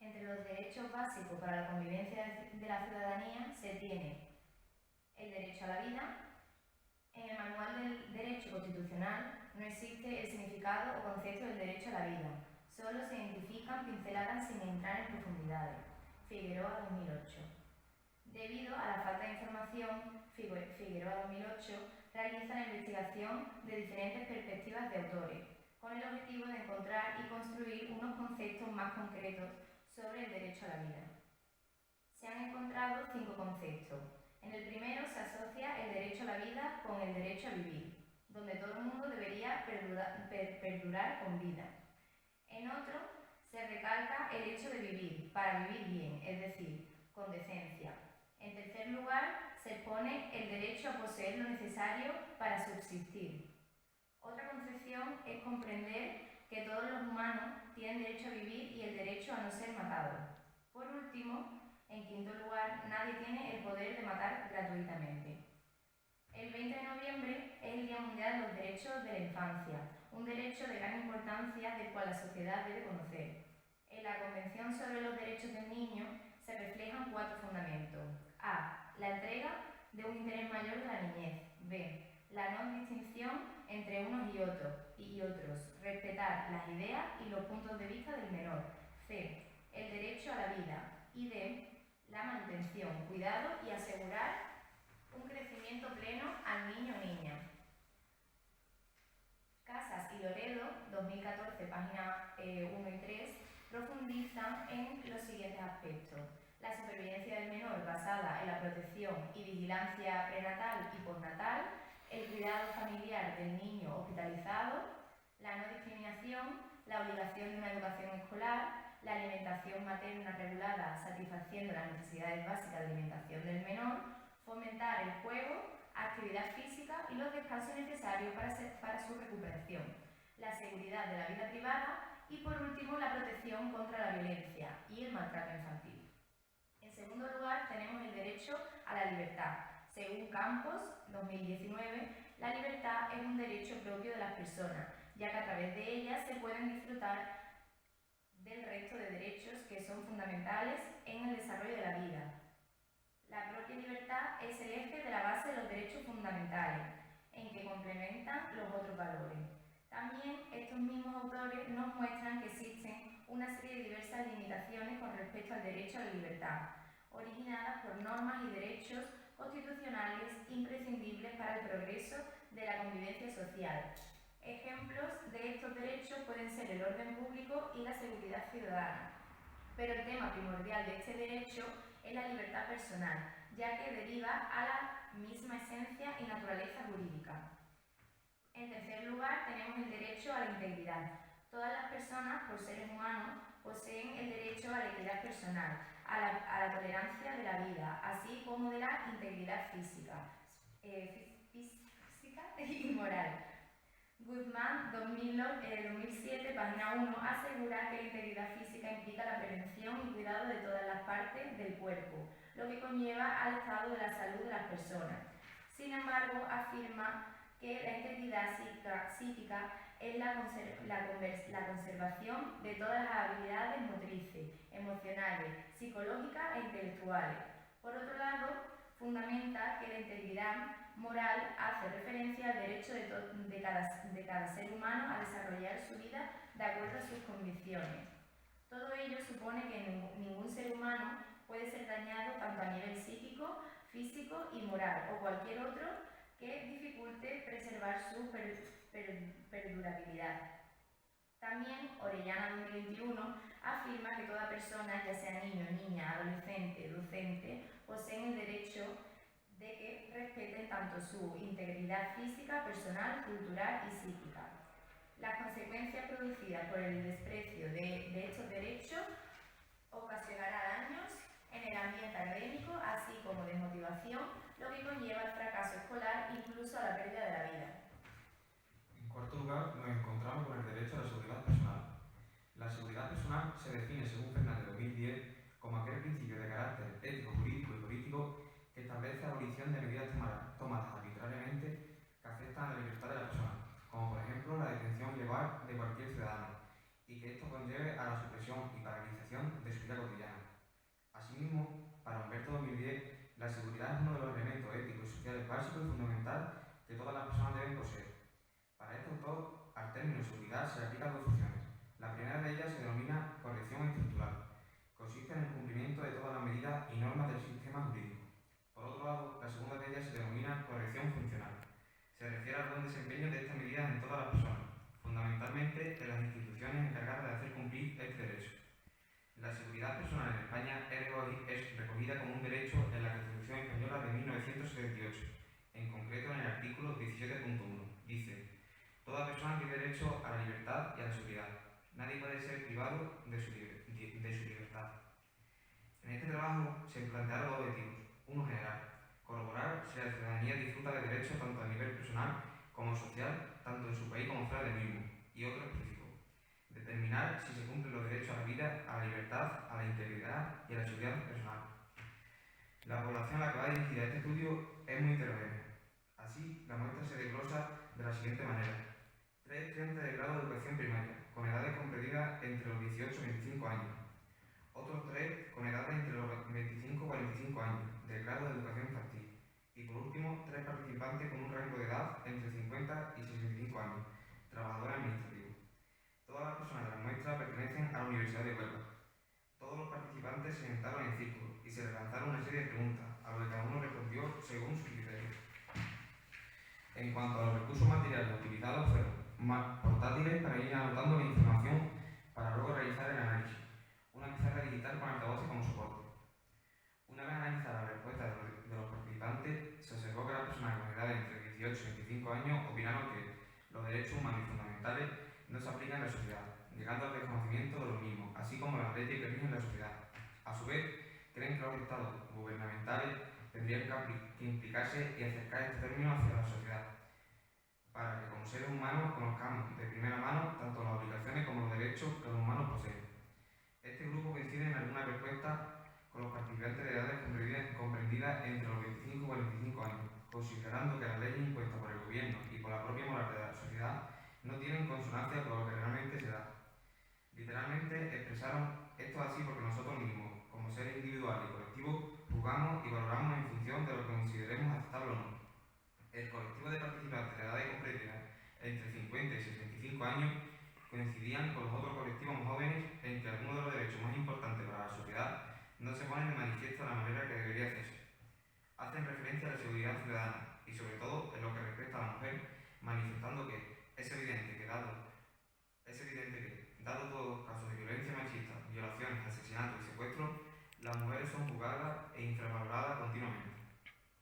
Entre los derechos básicos para la convivencia de la ciudadanía se tiene el derecho a la vida. En el Manual del Derecho Constitucional no existe el significado o concepto del derecho a la vida, solo se identifican pinceladas sin entrar en profundidades. Figueroa 2008. Debido a la falta de información, Figueroa 2008 realiza la investigación de diferentes perspectivas de autores, con el objetivo de encontrar y construir unos conceptos más concretos sobre el derecho a la vida. Se han encontrado 5 conceptos. En el primero se asocia el derecho a la vida con el derecho a vivir, donde todo el mundo debería perdurar con vida. En otro se recalca el hecho de vivir, para vivir bien, es decir, con decencia. En tercer lugar se expone el derecho a poseer lo necesario para subsistir. Otra concepción es comprender que todos los humanos tienen derecho a vivir y el derecho a no ser matados. Por último, en quinto lugar, nadie tiene el poder de matar gratuitamente. El 20 de noviembre es el Día Mundial de los Derechos de la Infancia, un derecho de gran importancia del cual la sociedad debe conocer. En la Convención sobre los Derechos del Niño se reflejan 4 fundamentos. A. La entrega de un interés mayor de la niñez. B. La no distinción entre unos y otros. Respetar las ideas y los puntos de vista del menor. C. El derecho a la vida. Y D. La manutención, cuidado y asegurar un crecimiento pleno al niño o niña. Casas y Loredo, 2014, páginas 1 y 3, profundizan en los siguientes aspectos. La supervivencia del menor basada en la protección y vigilancia prenatal y postnatal, el cuidado familiar del niño hospitalizado, la no discriminación, la obligación de una educación escolar, la alimentación materna regulada satisfaciendo las necesidades básicas de alimentación del menor, fomentar el juego, actividad física y los descansos necesarios para su recuperación, la seguridad de la vida privada y, por último, la protección contra la violencia y el maltrato infantil. En segundo lugar, tenemos el derecho a la libertad. Según Campos, 2019, la libertad es un derecho propio de las personas, ya que a través de ella se pueden disfrutar del resto de derechos que son fundamentales en el desarrollo de la vida. La propia libertad es el eje de la base de los derechos fundamentales, en que complementan los otros valores. También estos mismos autores nos muestran que existen una serie de diversas limitaciones con respecto al derecho a la libertad, originadas por normas y derechos constitucionales imprescindibles para el progreso de la convivencia social. Ejemplos de estos derechos pueden ser el orden público y la seguridad ciudadana. Pero el tema primordial de este derecho es la libertad personal, ya que deriva a la misma esencia y naturaleza jurídica. En tercer lugar, tenemos el derecho a la integridad. Todas las personas, por seres humanos, poseen el derecho a la equidad personal, a la tolerancia de la vida, así como de la integridad física y moral. Guzmán, 2007, página 1, asegura que la integridad física implica la prevención y cuidado de todas las partes del cuerpo, lo que conlleva al estado de la salud de las personas. Sin embargo, afirma que la integridad psíquica es la conservación de todas las habilidades motrices, emocionales, psicológicas e intelectuales. Por otro lado, fundamenta que la integridad moral hace referencia al derecho de cada ser humano a desarrollar su vida de acuerdo a sus convicciones. Todo ello supone que ningún ser humano puede ser dañado tanto a nivel psíquico, físico y moral, o cualquier otro que dificulte preservar su perdurabilidad. También Orellana 2021 afirma que toda persona, ya sea niño, niña, adolescente, docente, poseen el derecho de que respeten tanto su integridad física, personal, cultural y psíquica. Las consecuencias producidas por el desprecio de estos derechos ocasionará daños en el ambiente académico, así como desmotivación, lo que conlleva el fracaso escolar e incluso a la pérdida de la vida. En cuarto lugar, nos encontramos con el derecho a la seguridad personal. La seguridad personal se define, según Fernández 2010, como aquel principio de carácter ético, jurídico y político que establece la abolición de medidas tomadas arbitrariamente que afectan a la libertad de la persona, como por ejemplo la detención ilegal de cualquier ciudadano, y que esto conlleve a la supresión y paralización de su vida cotidiana. Asimismo, para Humberto 2010, la seguridad es uno de los elementos éticos y sociales básicos y fundamental que todas las personas deben poseer. Para este autor, al término seguridad se le aplican dos funciones. La primera de ellas se denomina corrección estructural. Consiste en el cumplimiento de todas las medidas y normas del sistema jurídico. Por otro lado, la segunda de ellas se denomina corrección funcional. Se refiere al buen desempeño de estas medidas en todas las personas, fundamentalmente en las instituciones encargadas de hacer cumplir este derecho. La seguridad personal en España es recogida como un derecho en la Constitución Española de 1978, en concreto en el artículo 17.1. Dice: toda persona tiene derecho a la libertad y a la seguridad. Nadie puede ser privado de su libertad. En este trabajo se plantearon dos objetivos. Uno general: corroborar si la ciudadanía disfruta de derechos tanto a nivel personal como social, tanto en su país como fuera del mismo. Y otro específico: determinar si se cumplen los derechos a la vida, a la libertad, a la integridad y a la seguridad personal. La población a la que va dirigida este estudio es muy heterogénea. Así, la muestra se desglosa de la siguiente manera: 3 estudiantes de grado de educación primaria, con edades comprendidas entre los 18 y 25 años. Otros 3 con edades entre los 25 y 45 años, del grado de educación infantil. Y por último, 3 participantes con un rango de edad entre 50 y 65 años, trabajadores administrativos. Todas las personas de la muestra pertenecen a la Universidad de Huelva. Todos los participantes se sentaron en círculo y se les lanzaron una serie de preguntas, a lo que cada uno respondió según su criterio. En cuanto a los recursos materiales utilizados, fueron portátiles para ir anotando la información para luego realizar el análisis, una pizarra digital con altavoces como soporte. Una vez analizada la respuesta de los participantes, se observó que las personas con edad entre 18 y 25 años opinaron que los derechos humanos y fundamentales no se aplican en la sociedad, llegando al desconocimiento de los mismos, así como las leyes que rigen la sociedad. A su vez, creen que los estados gubernamentales tendrían que implicarse y acercar este término hacia la sociedad, para que como seres humanos conozcamos de primera mano tanto las obligaciones como los derechos que los humanos poseen. Este grupo coincide en alguna respuesta con los participantes de edades comprendidas entre los 25 y 45 años, considerando que las leyes impuestas por el gobierno y por la propia moral de la sociedad no tienen consonancia con lo que realmente se da. Literalmente expresaron esto así porque nosotros mismos, como seres individuales y colectivos, juzgamos y valoramos en función de lo que consideremos aceptable o no. El colectivo de participantes de edades comprendidas entre 50 y 65 años coincidían con los otros colectivos más jóvenes en que algunos de los derechos más importantes para la sociedad no se ponen de manifiesto de la manera que debería hacerse. Hacen referencia a la seguridad ciudadana y sobre todo en lo que respecta a la mujer, manifestando que es evidente que dado todos los casos de violencia machista, violaciones, asesinatos y secuestros, las mujeres son juzgadas e infravaloradas continuamente.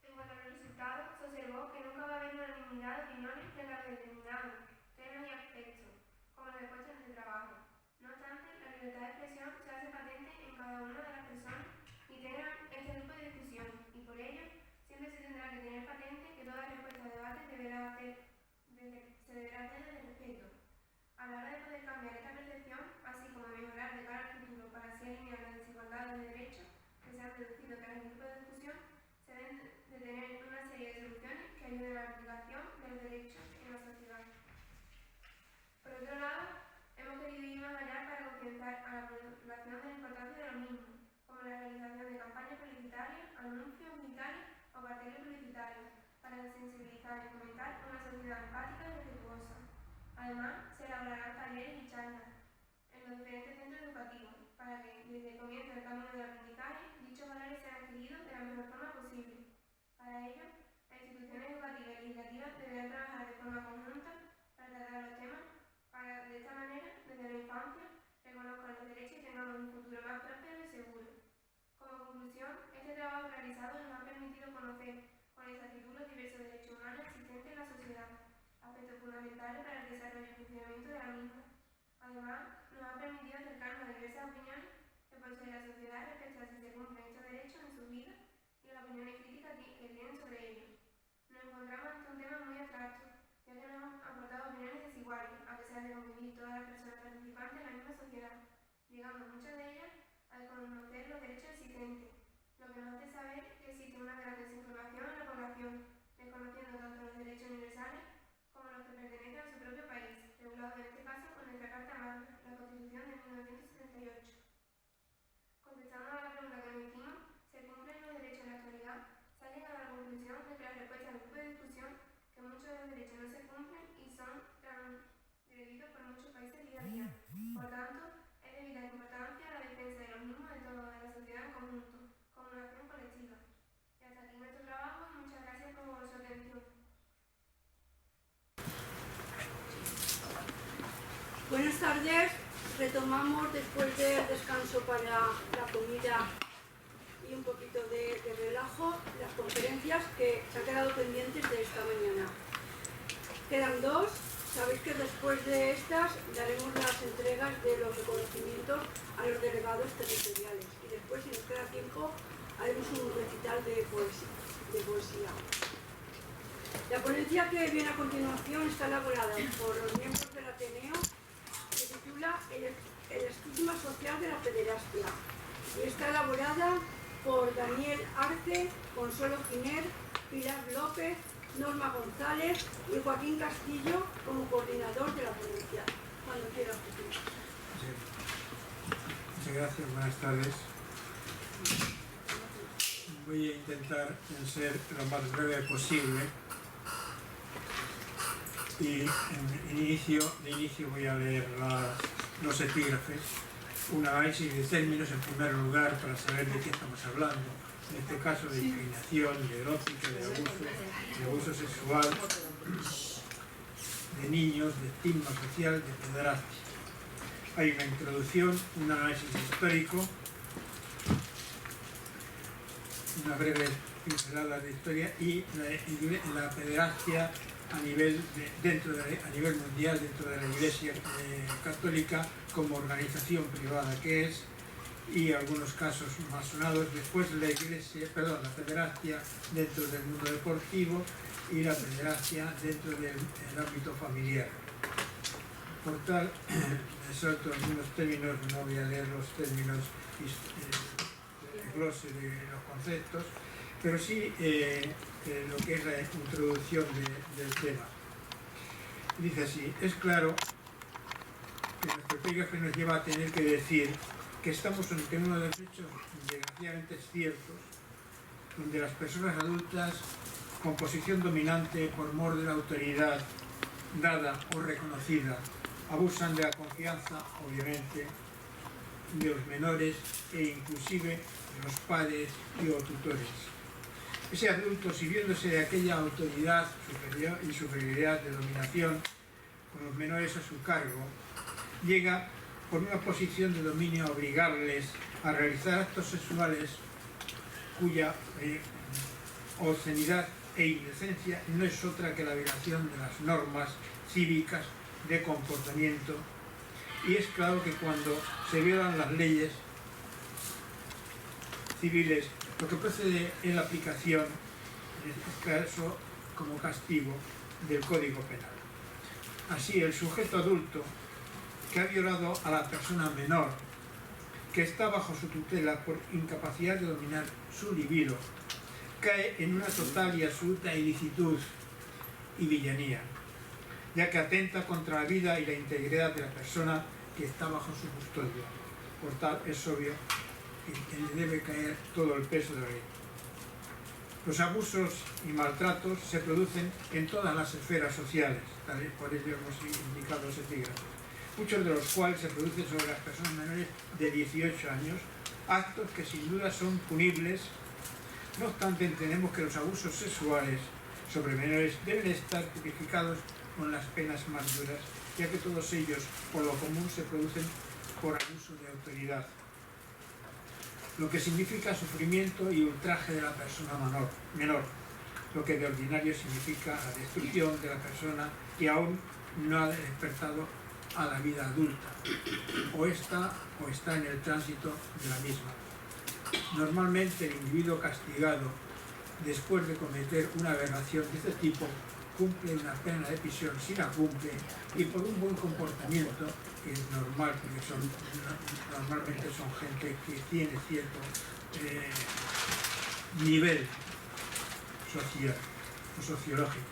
En cuanto a los resultados, se observó que nunca va a haber unanimidad de opiniones de los determinados temas y aspectos, como los de puestos de trabajo. No obstante, la libertad de expresión se hace patente en cada una de las personas que integran este grupo de discusiones, y por ello siempre se tendrá que tener patente que toda respuesta a debate se deberá hacer desde el respeto. A la hora de poder cambiar esta percepción, así como mejorar de cara al futuro para así eliminar las desigualdades de derechos que se han deducido tras el grupo de discusión, se deben de tener una serie de soluciones que ayuden a la aplicación de los derechos en la sociedad. Por otro lado, hemos querido ir más allá para concienciar a la población de la importancia de los mismos, como la realización de campañas publicitarias, anuncios digitales o carteles publicitarios, para sensibilizar y fomentar una sociedad empática y respetuosa. Además, se elaborarán talleres y charlas en los diferentes centros educativos, para que, desde el comienzo del camino del aprendizaje, dichos valores sean adquiridos de la mejor forma posible. Para ello, las instituciones educativas y legislativas deberán trabajar de forma conjunta para tratar los temas, para, de esta manera, desde la infancia, reconozcan los derechos y tengamos un futuro más próspero y seguro. Como conclusión, este trabajo realizado nos ha permitido conocer con exactitud los diversos derechos humanos existentes en la sociedad, aspectos fundamentales para el desarrollo y funcionamiento de la misma. Además, nos ha permitido acercarnos a diversas opiniones que posee la sociedad respecto a si se cumplen estos derechos en sus vidas y las opiniones críticas que tienen sobre ellos. Nos encontramos ante un tema muy abstracto, ya que nos han aportado opiniones desiguales, a pesar de convivir todas las personas participantes en la misma sociedad, llegando muchas de ellas a desconocer los derechos existentes, lo que nos hace saber que existe una gran desinformación en la población, desconociendo tanto los derechos universales como los que pertenecen a su propio país, regulados en este caso con nuestra Carta Magna, la Constitución de 1978. Contestando a la pregunta que nos hicimos, ¿se cumplen los derechos en la actualidad? Se ha llegado a la conclusión de que la respuesta al grupo de discusión que muchos de los derechos no se cumplen y son transgredidos por muchos países día a día. Por tanto, es de vital importancia la defensa de los mismos de toda la sociedad en conjunto, como una acción colectiva. Y hasta aquí nuestro trabajo y muchas gracias por su atención. Buenas tardes, retomamos después del descanso para la comida y un poquito de relajo las conferencias que se han quedado pendientes de esta mañana. Quedan dos, sabéis que después de estas daremos las entregas de los reconocimientos a los delegados territoriales y después, si nos queda tiempo, haremos un recital de poesía. La ponencia que viene a continuación está elaborada por los miembros del Ateneo, se titula El estigma social de la pederastia y está elaborada por Daniel Arce, Consuelo Giner, Pilar López, Norma González y Joaquín Castillo como coordinador de la ponencia. Cuando quieras, Joaquín. Muchas gracias, buenas tardes. Voy a intentar ser lo más breve posible. Y de inicio voy a leer los epígrafes, un análisis de términos en primer lugar para saber de qué estamos hablando, en este caso de discriminación, de erótica, de abuso sexual, de niños, de estigma social, de pederastia. Hay una introducción, un análisis histórico, una breve pincelada de historia y la pederastia a nivel mundial dentro de la Iglesia católica como organización privada que es, y algunos casos más sonados después la pederastia dentro del mundo deportivo y la pederastia dentro del ámbito familiar. Por tal, me salto algunos términos, no voy a leer los términos glose de los conceptos, pero sí lo que es la introducción del tema. Dice así: es claro que nuestro epígrafe nos lleva a tener que decir que estamos ante uno de los hechos desgraciadamente ciertos, donde las personas adultas con posición dominante por mor de la autoridad dada o reconocida abusan de la confianza, obviamente, de los menores e inclusive de los padres y o tutores. Ese adulto, sirviéndose de aquella autoridad superior y superioridad de dominación con los menores a su cargo, llega por una posición de dominio a obligarles a realizar actos sexuales cuya obscenidad e indecencia no es otra que la violación de las normas cívicas de comportamiento. Y es claro que cuando se violan las leyes civiles, lo que procede es la aplicación, en este caso como castigo, del Código Penal. Así, el sujeto adulto que ha violado a la persona menor, que está bajo su tutela por incapacidad de dominar su libido, cae en una total y absoluta ilicitud y villanía, ya que atenta contra la vida y la integridad de la persona que está bajo su custodia. Por tal, es obvio que le debe caer todo el peso de la ley. Los abusos y maltratos se producen en todas las esferas sociales, por ello hemos indicado los epígrafes, muchos de los cuales se producen sobre las personas menores de 18 años, actos que sin duda son punibles. No obstante, entendemos que los abusos sexuales sobre menores deben estar tipificados con las penas más duras, ya que todos ellos, por lo común, se producen por abuso de autoridad, lo que significa sufrimiento y ultraje de la persona menor, lo que de ordinario significa la destrucción de la persona que aún no ha despertado a la vida adulta, o está en el tránsito de la misma. Normalmente el individuo castigado, después de cometer una aberración de este tipo, cumple una pena de prisión si la cumple, y por un buen comportamiento, que es normal, porque normalmente son gente que tiene cierto nivel social o sociológico,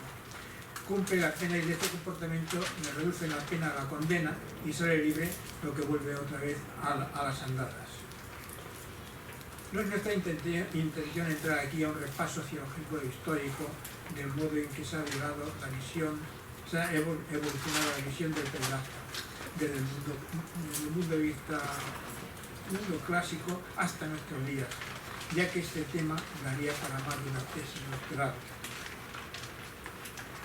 cumple la pena y de este comportamiento le reducen la pena a la condena y sale libre, lo que vuelve otra vez a las andadas. No es nuestra intención entrar aquí a un repaso sociológico e histórico del modo en que se ha evolucionado la visión del pederasta desde el mundo de vista clásico hasta nuestros días, ya que este tema daría para más de una tesis doctoral.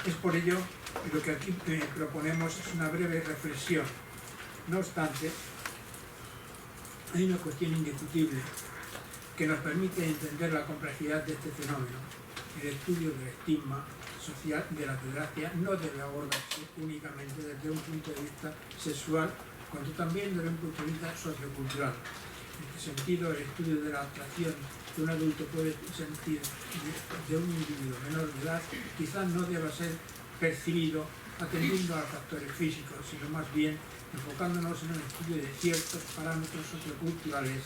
Es por ello que lo que aquí proponemos es una breve reflexión. No obstante, hay una cuestión indiscutible que nos permite entender la complejidad de este fenómeno. El estudio del estigma social de la pederastia no debe abordarse únicamente desde un punto de vista sexual, cuanto también desde un punto de vista sociocultural. En este sentido, el estudio de la atracción que un adulto puede sentir de un individuo menor de edad quizás no deba ser percibido atendiendo a factores físicos, sino más bien enfocándonos en el estudio de ciertos parámetros socioculturales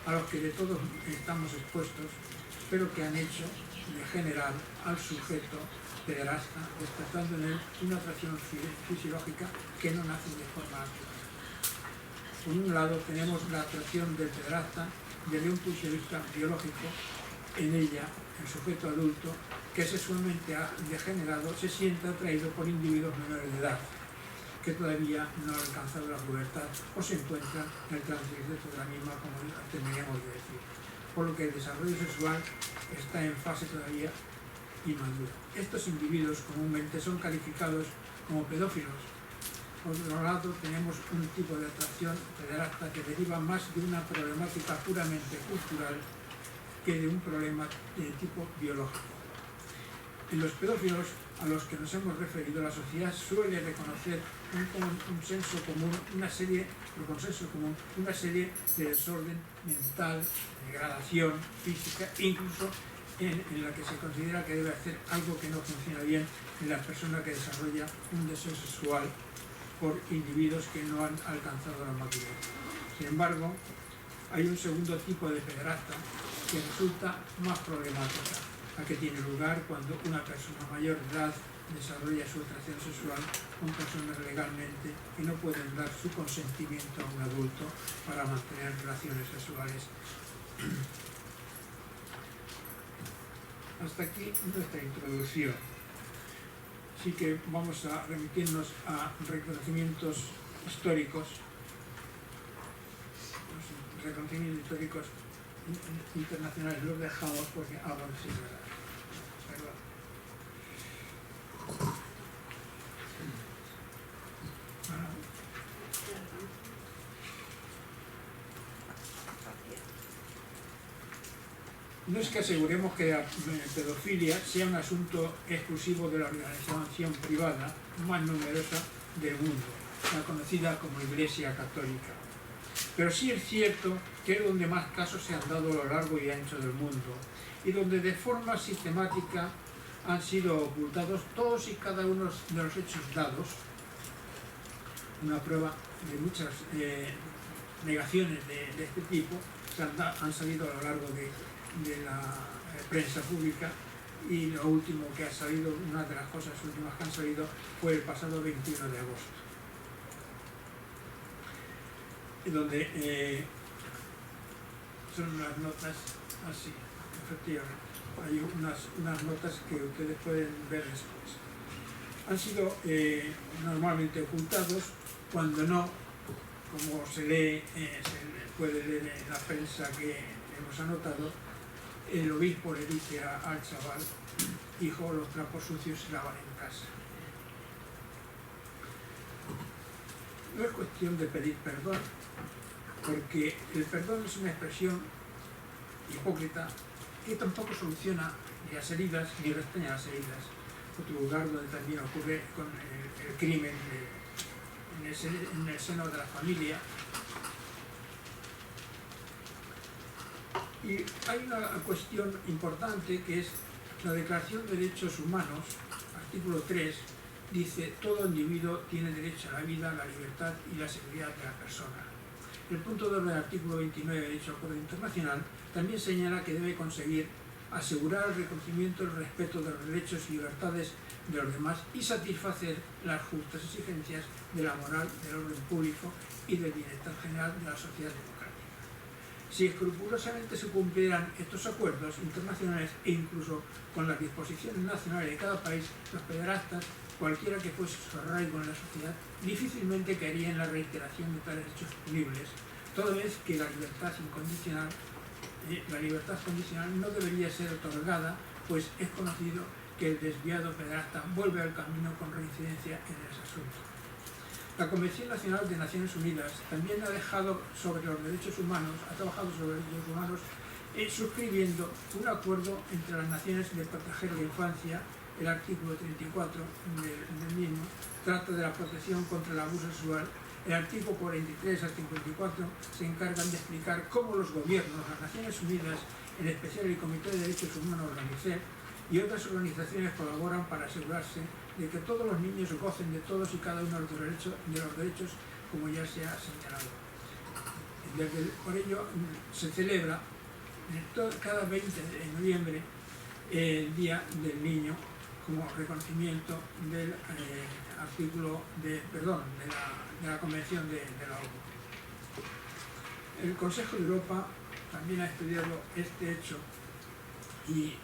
a los que de todos estamos expuestos, pero que han hecho degenerar al sujeto pederasta, despertando en él una atracción fisiológica que no nace de forma natural. Por un lado tenemos la atracción del pederasta desde un punto de vista biológico. En ella, el sujeto adulto que sexualmente ha degenerado se siente atraído por individuos menores de edad que todavía no han alcanzado la pubertad o se encuentran en el tránsito de la misma, como terminamos de decir, por lo que el desarrollo sexual está en fase todavía inmadura. Estos individuos comúnmente son calificados como pedófilos. Por otro lado, tenemos un tipo de atracción pederasta que deriva más de una problemática puramente cultural que de un problema de tipo biológico. En los pedófilos a los que nos hemos referido, la sociedad suele reconocer un consenso común, una serie de desorden mental, degradación física, incluso en la que se considera que debe hacer algo que no funciona bien en la persona que desarrolla un deseo sexual por individuos que no han alcanzado la madurez. Sin embargo, hay un segundo tipo de pederasta que resulta más problemática, la que tiene lugar cuando una persona mayor de edad desarrolla su atracción sexual con personas legalmente y no pueden dar su consentimiento a un adulto para mantener relaciones sexuales. Hasta aquí nuestra introducción. Así que vamos a remitirnos a reconocimientos históricos. Los reconocimientos históricos internacionales los dejamos porque hablan de sí. No es que aseguremos que la pedofilia sea un asunto exclusivo de la organización privada más numerosa del mundo, la conocida como Iglesia Católica. Pero sí es cierto que es donde más casos se han dado a lo largo y ancho del mundo y donde de forma sistemática han sido ocultados todos y cada uno de los hechos dados. Una prueba de muchas negaciones de este tipo que han salido a lo largo de la prensa pública, y lo último que ha salido, una de las cosas últimas que han salido, fue el pasado 21 de agosto, donde son unas notas así, efectivamente, hay unas notas que ustedes pueden ver después. Han sido normalmente ocultados, cuando no, como se lee, se puede leer en la prensa que hemos anotado, el obispo le dice al chaval: hijo, los trapos sucios se lavan en casa. No es cuestión de pedir perdón, porque el perdón es una expresión hipócrita que tampoco soluciona ni las heridas ni restaña las heridas. Otro lugar donde también ocurre con el crimen en el seno de la familia. Y hay una cuestión importante, que es la Declaración de Derechos Humanos, artículo 3, dice: todo individuo tiene derecho a la vida, la libertad y la seguridad de la persona. El punto 2 del artículo 29 de dicho acuerdo internacional también señala que debe conseguir asegurar el reconocimiento y el respeto de los derechos y libertades de los demás y satisfacer las justas exigencias de la moral, del orden público y del bienestar general de la sociedad democrática. Si escrupulosamente se cumplieran estos acuerdos internacionales e incluso con las disposiciones nacionales de cada país, los pederastas, cualquiera que fuese su arraigo en la sociedad, difícilmente caería en la reiteración de tales hechos punibles, toda vez que la libertad condicional no debería ser otorgada, pues es conocido que el desviado pederasta vuelve al camino con reincidencia en ese asunto. La Convención Nacional de Naciones Unidas también ha trabajado sobre los derechos humanos, suscribiendo un acuerdo entre las naciones de proteger la infancia. El artículo 34 del mismo trata de la protección contra el abuso sexual. El artículo 43 al 54 se encargan de explicar cómo los gobiernos, las Naciones Unidas, en especial el Comité de Derechos Humanos, UNICEF, y otras organizaciones colaboran para asegurarse de que todos los niños gocen de todos y cada uno de los derechos, como ya se ha señalado. Por ello se celebra cada 20 de noviembre el Día del Niño, como reconocimiento del artículo de la Convención de la ONU. El Consejo de Europa también ha estudiado este hecho, y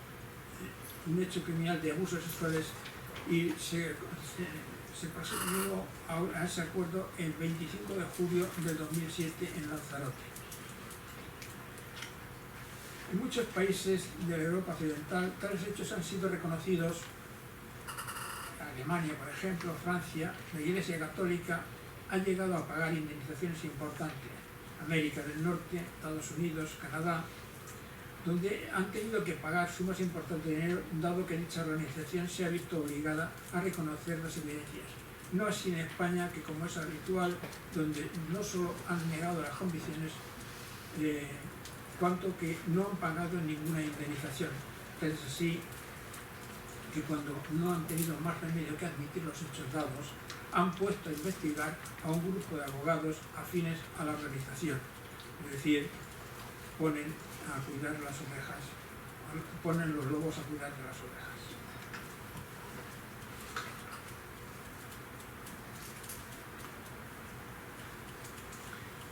un hecho criminal de abusos sexuales, y se procedió a ese acuerdo el 25 de julio del 2007 en Lanzarote. En muchos países de la Europa occidental, tales hechos han sido reconocidos. Alemania, por ejemplo, Francia, la Iglesia Católica ha llegado a pagar indemnizaciones importantes. América del Norte, Estados Unidos, Canadá, donde han tenido que pagar sumas importantes de dinero, dado que dicha organización se ha visto obligada a reconocer las evidencias. No así en España, que como es habitual, donde no solo han negado las convicciones, cuanto que no han pagado ninguna indemnización. Es así que cuando no han tenido más remedio que admitir los hechos dados, han puesto a investigar a un grupo de abogados afines a la organización. Es decir, ponen a cuidar las ovejas, ponen los lobos a cuidar de las ovejas.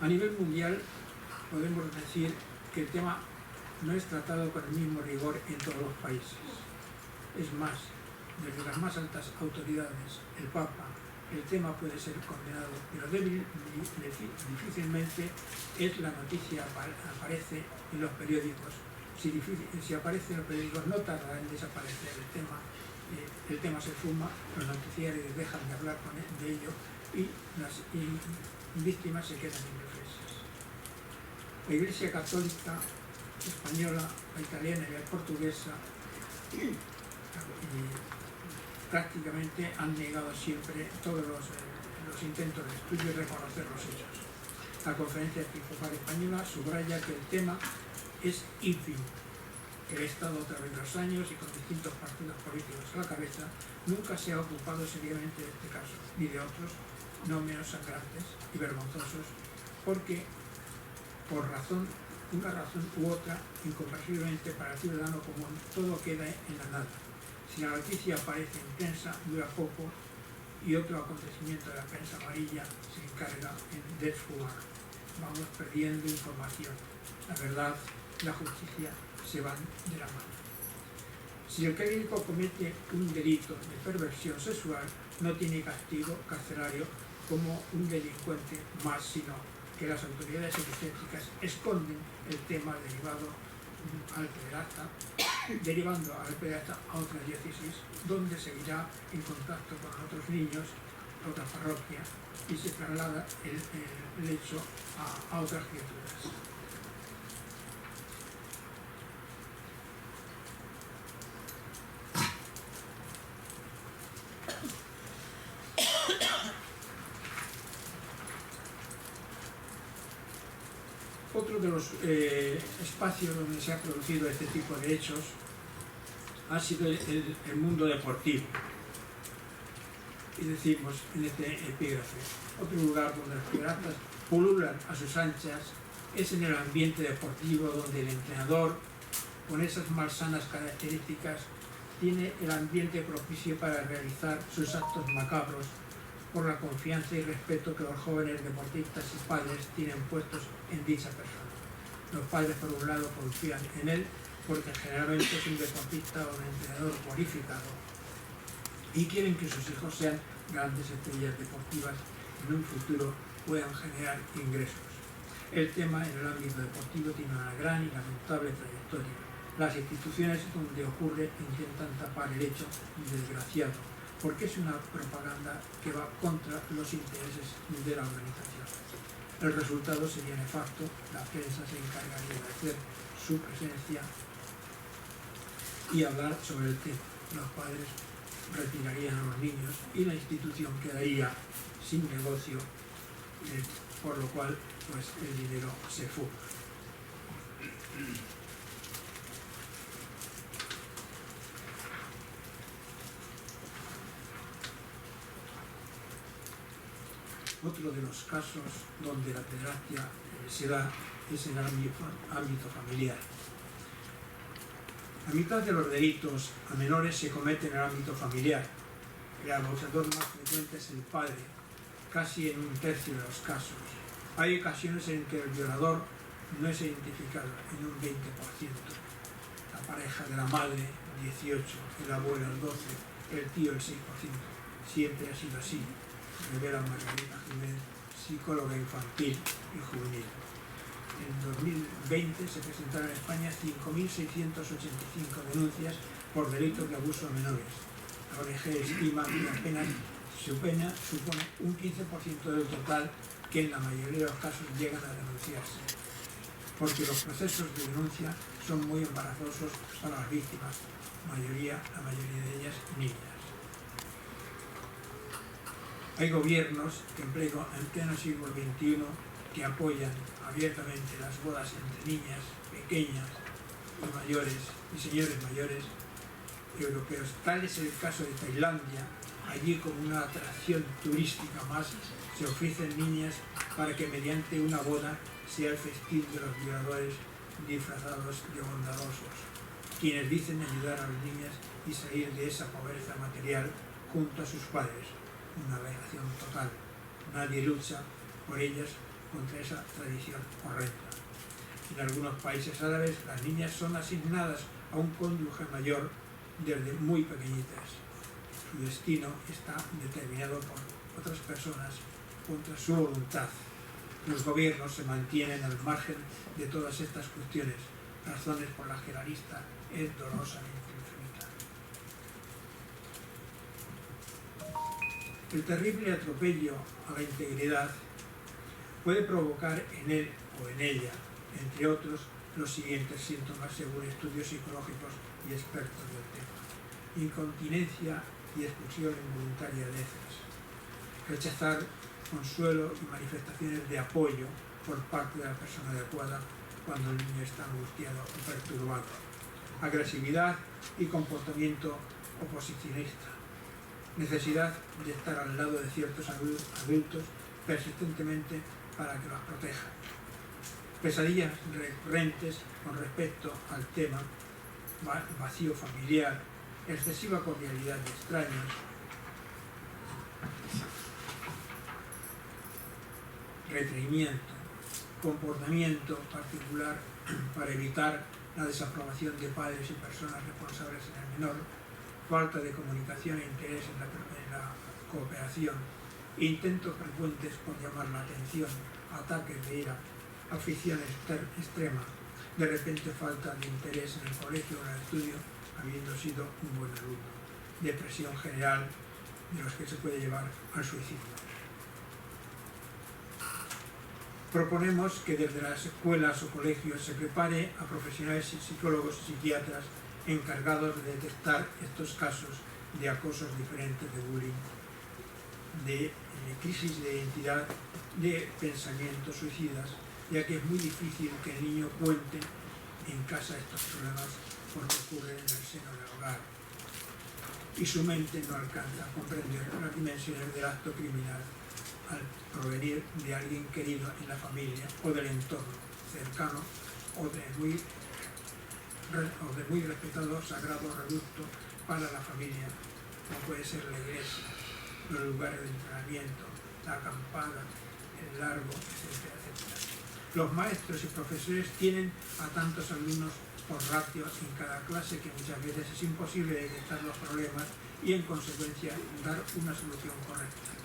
A nivel mundial podemos decir que el tema no es tratado con el mismo rigor en todos los países. Es más, desde las más altas autoridades, el Papa, el tema puede ser condenado, pero difícilmente es la noticia aparece en los periódicos. Si aparece en los periódicos no tarda en desaparecer el tema se fuma, los noticiarios dejan de hablar de ello y las víctimas se quedan indefensas. La Iglesia Católica española, la italiana y la portuguesa prácticamente han negado siempre todos los intentos de estudio y reconocer los hechos. La Conferencia Episcopal Española subraya que el tema es ínfimo. El Estado, a través de los años y con distintos partidos políticos a la cabeza, nunca se ha ocupado seriamente de este caso, ni de otros no menos sangrantes y vergonzosos, porque por una razón u otra, incomprensiblemente para el ciudadano común, todo queda en la nada. Si la noticia aparece en prensa, dura poco y otro acontecimiento de la prensa amarilla se encarga de esfumar. Vamos perdiendo información. La verdad y la justicia se van de la mano. Si el clérigo comete un delito de perversión sexual, no tiene castigo carcelario como un delincuente más, sino que las autoridades eclesiásticas esconden el tema derivando al pederasta a otra diócesis, donde seguirá en contacto con otros niños, otra parroquia, y se traslada el hecho a otras criaturas. Otro de los espacios donde se ha producido este tipo de hechos ha sido el mundo deportivo. Y decimos en este epígrafe, otro lugar donde los piratas pululan a sus anchas es en el ambiente deportivo, donde el entrenador, con esas malsanas características, tiene el ambiente propicio para realizar sus actos macabros, por la confianza y respeto que los jóvenes deportistas y padres tienen puestos en dicha persona. Los padres, por un lado, confían en él porque generalmente es un deportista o un entrenador cualificado y quieren que sus hijos sean grandes estrellas deportivas y en un futuro puedan generar ingresos. El tema en el ámbito deportivo tiene una gran y lamentable trayectoria. Las instituciones donde ocurre intentan tapar el hecho desgraciado, porque es una propaganda que va contra los intereses de la organización. El resultado sería nefasto, la prensa se encargaría de hacer su presencia y hablar sobre el tema. Los padres retirarían a los niños y la institución quedaría sin negocio, por lo cual pues, el dinero se fuma. Otro de los casos donde la pederastia se da es en el ámbito familiar. La mitad de los delitos a menores se cometen en el ámbito familiar. El abusador más frecuente es el padre, casi en un tercio de los casos. Hay ocasiones en que el violador no es identificado, en un 20%. La pareja de la madre, 18%, el abuelo, el 12%, el tío, el 6%. Siempre ha sido así, revela Margarita Jiménez, psicóloga infantil y juvenil. En 2020 se presentaron en España 5.685 denuncias por delitos de abuso a menores. La ONG estima que apenas su pena supone un 15% del total, que en la mayoría de los casos llegan a denunciarse, porque los procesos de denuncia son muy embarazosos para las víctimas, la mayoría de ellas niñas. Hay gobiernos que en pleno siglo XXI que apoyan abiertamente las bodas entre niñas pequeñas y mayores y señores mayores europeos. Tal es el caso de Tailandia. Allí, como una atracción turística más, se ofrecen niñas para que mediante una boda sea el festín de los violadores disfrazados de bondadosos, quienes dicen ayudar a las niñas y salir de esa pobreza material junto a sus padres. Una aberración total. Nadie lucha por ellas contra esa tradición horrenda. En algunos países árabes las niñas son asignadas a un cónyuge mayor desde muy pequeñitas. Su destino está determinado por otras personas contra su voluntad. Los gobiernos se mantienen al margen de todas estas cuestiones, razones por las que la lista es dolorosamente infinita. El terrible atropello a la integridad puede provocar en él o en ella, entre otros, los siguientes síntomas según estudios psicológicos y expertos del tema: incontinencia y expulsión involuntaria de heces, rechazar consuelo y manifestaciones de apoyo por parte de la persona adecuada cuando el niño está angustiado o perturbado, agresividad y comportamiento oposicionista, necesidad de estar al lado de ciertos adultos persistentemente para que los protejan, pesadillas recurrentes con respecto al tema, vacío familiar, excesiva cordialidad de extraños, retraimiento, comportamiento particular para evitar la desaprobación de padres y personas responsables en el menor, falta de comunicación e interés en la cooperación, intentos frecuentes por llamar la atención, ataques de ira, afición extrema, de repente falta de interés en el colegio o en el estudio, habiendo sido un buen alumno, depresión general, de los que se puede llevar al suicidio. Proponemos que desde las escuelas o colegios se prepare a profesionales psicólogos y psiquiatras encargados de detectar estos casos de acosos diferentes, de bullying, de crisis de identidad, de pensamientos suicidas, ya que es muy difícil que el niño cuente en casa estos problemas porque ocurren en el seno del hogar y su mente no alcanza a comprender las dimensiones del acto criminal al provenir de alguien querido en la familia o del entorno cercano o de muy respetado sagrado reducto para la familia, como puede ser la iglesia, los lugares de entrenamiento, la acampada, el largo, etcétera, etcétera. Los maestros y profesores tienen a tantos alumnos por ratio en cada clase que muchas veces es imposible detectar los problemas y en consecuencia dar una solución correcta.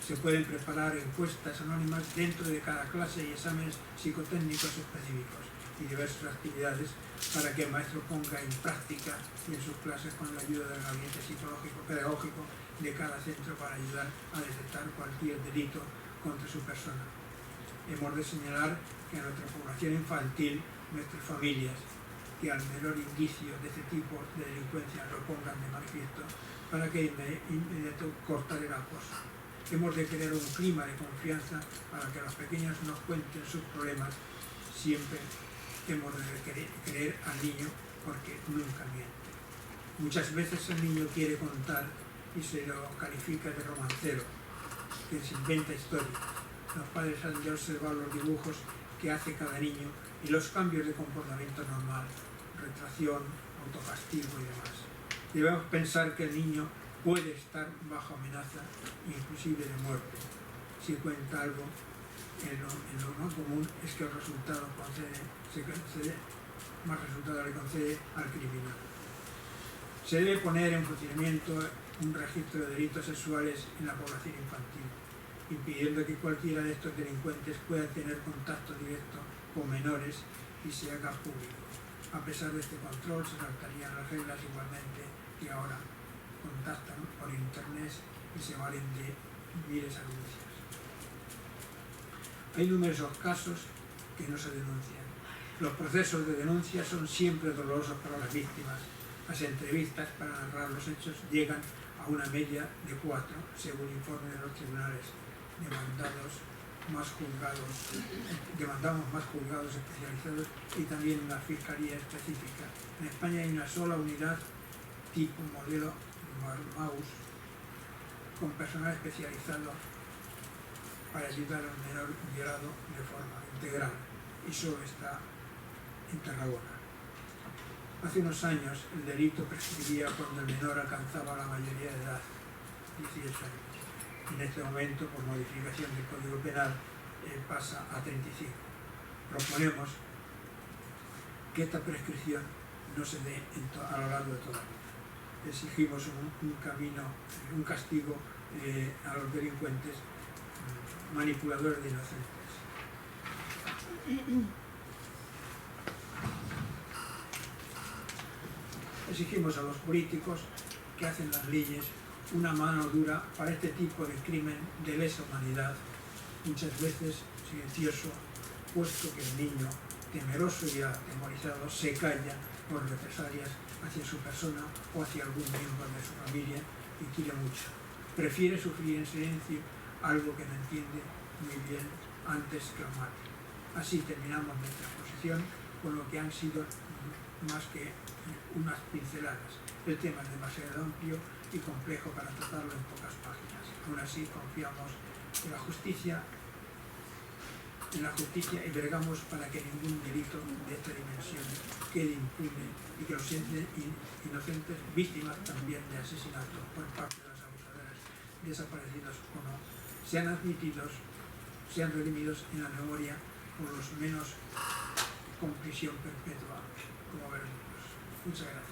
Se pueden preparar encuestas anónimas dentro de cada clase y exámenes psicotécnicos específicos y diversas actividades para que el maestro ponga en práctica y en sus clases con la ayuda del gabinete psicológico pedagógico de cada centro para ayudar a detectar cualquier delito contra su persona. Hemos de señalar que a nuestra población infantil, nuestras familias, que al menor indicio de este tipo de delincuencia lo pongan de manifiesto para que inmediato cortar el acoso. Hemos de crear un clima de confianza para que los pequeños nos cuenten sus problemas. Siempre hemos de creer al niño porque nunca miente. Muchas veces el niño quiere contar y se lo califica de romancero, que se inventa historias. Los padres han de observar los dibujos que hace cada niño y los cambios de comportamiento normal, retracción, autocastigo y demás. Debemos pensar que el niño puede estar bajo amenaza, inclusive de muerte. Si cuenta algo, en lo más común es que el resultado más resultado le concede al criminal. Se debe poner en funcionamiento un registro de delitos sexuales en la población infantil, impidiendo que cualquiera de estos delincuentes pueda tener contacto directo con menores y se haga público. A pesar de este control, se saltarían las reglas igualmente que ahora contactan por internet y se valen de miles de anuncios. Hay numerosos casos que no se denuncian Los procesos de denuncia son siempre dolorosos para las víctimas. Las entrevistas para narrar los hechos llegan a una media de 4, según informe de los tribunales. Demandamos más juzgados especializados y también una fiscalía específica. En España hay una sola unidad tipo modelo Marmaus con personal especializado para ayudar al menor violado de forma integral, y solo está en Tarragona. Hace unos años el delito prescribía cuando el menor alcanzaba la mayoría de edad, 18 años. En este momento, por modificación del Código Penal, pasa a 35. Proponemos que esta prescripción no se dé a lo largo de toda la vida. Exigimos un castigo a los delincuentes manipuladores de inocentes. Exigimos a los políticos que hacen las leyes una mano dura para este tipo de crimen de lesa humanidad, muchas veces silencioso, puesto que el niño, temeroso y atemorizado, se calla por represalias hacia su persona o hacia algún miembro de su familia y quiere mucho. Prefiere sufrir en silencio algo que no entiende muy bien antes que lo mate. Así terminamos nuestra exposición con lo que han sido más que unas pinceladas. El tema es demasiado amplio y complejo para tratarlo en pocas páginas. Aún así confiamos en la justicia y bregamos para que ningún delito de esta dimensión quede impune y que los inocentes, víctimas también de asesinato por parte de las abusadoras desaparecidos o no, sean redimidos en la memoria, por lo menos con prisión perpetua, como veremos. Muchas gracias.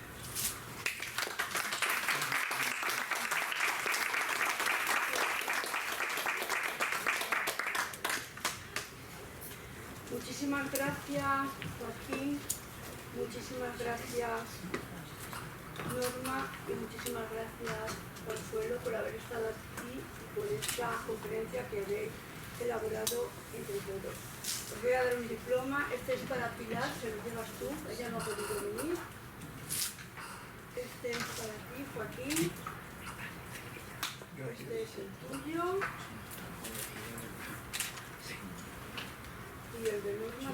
Muchísimas gracias, Joaquín. Muchísimas gracias, Norma. Y muchísimas gracias, Consuelo, por haber estado aquí y por esta conferencia que habéis elaborado entre todos. Os voy a dar un diploma. Este es para Pilar, se lo llevas tú. Ella no ha podido venir. Este es para ti, Joaquín. Este es el tuyo. Y el de Norma,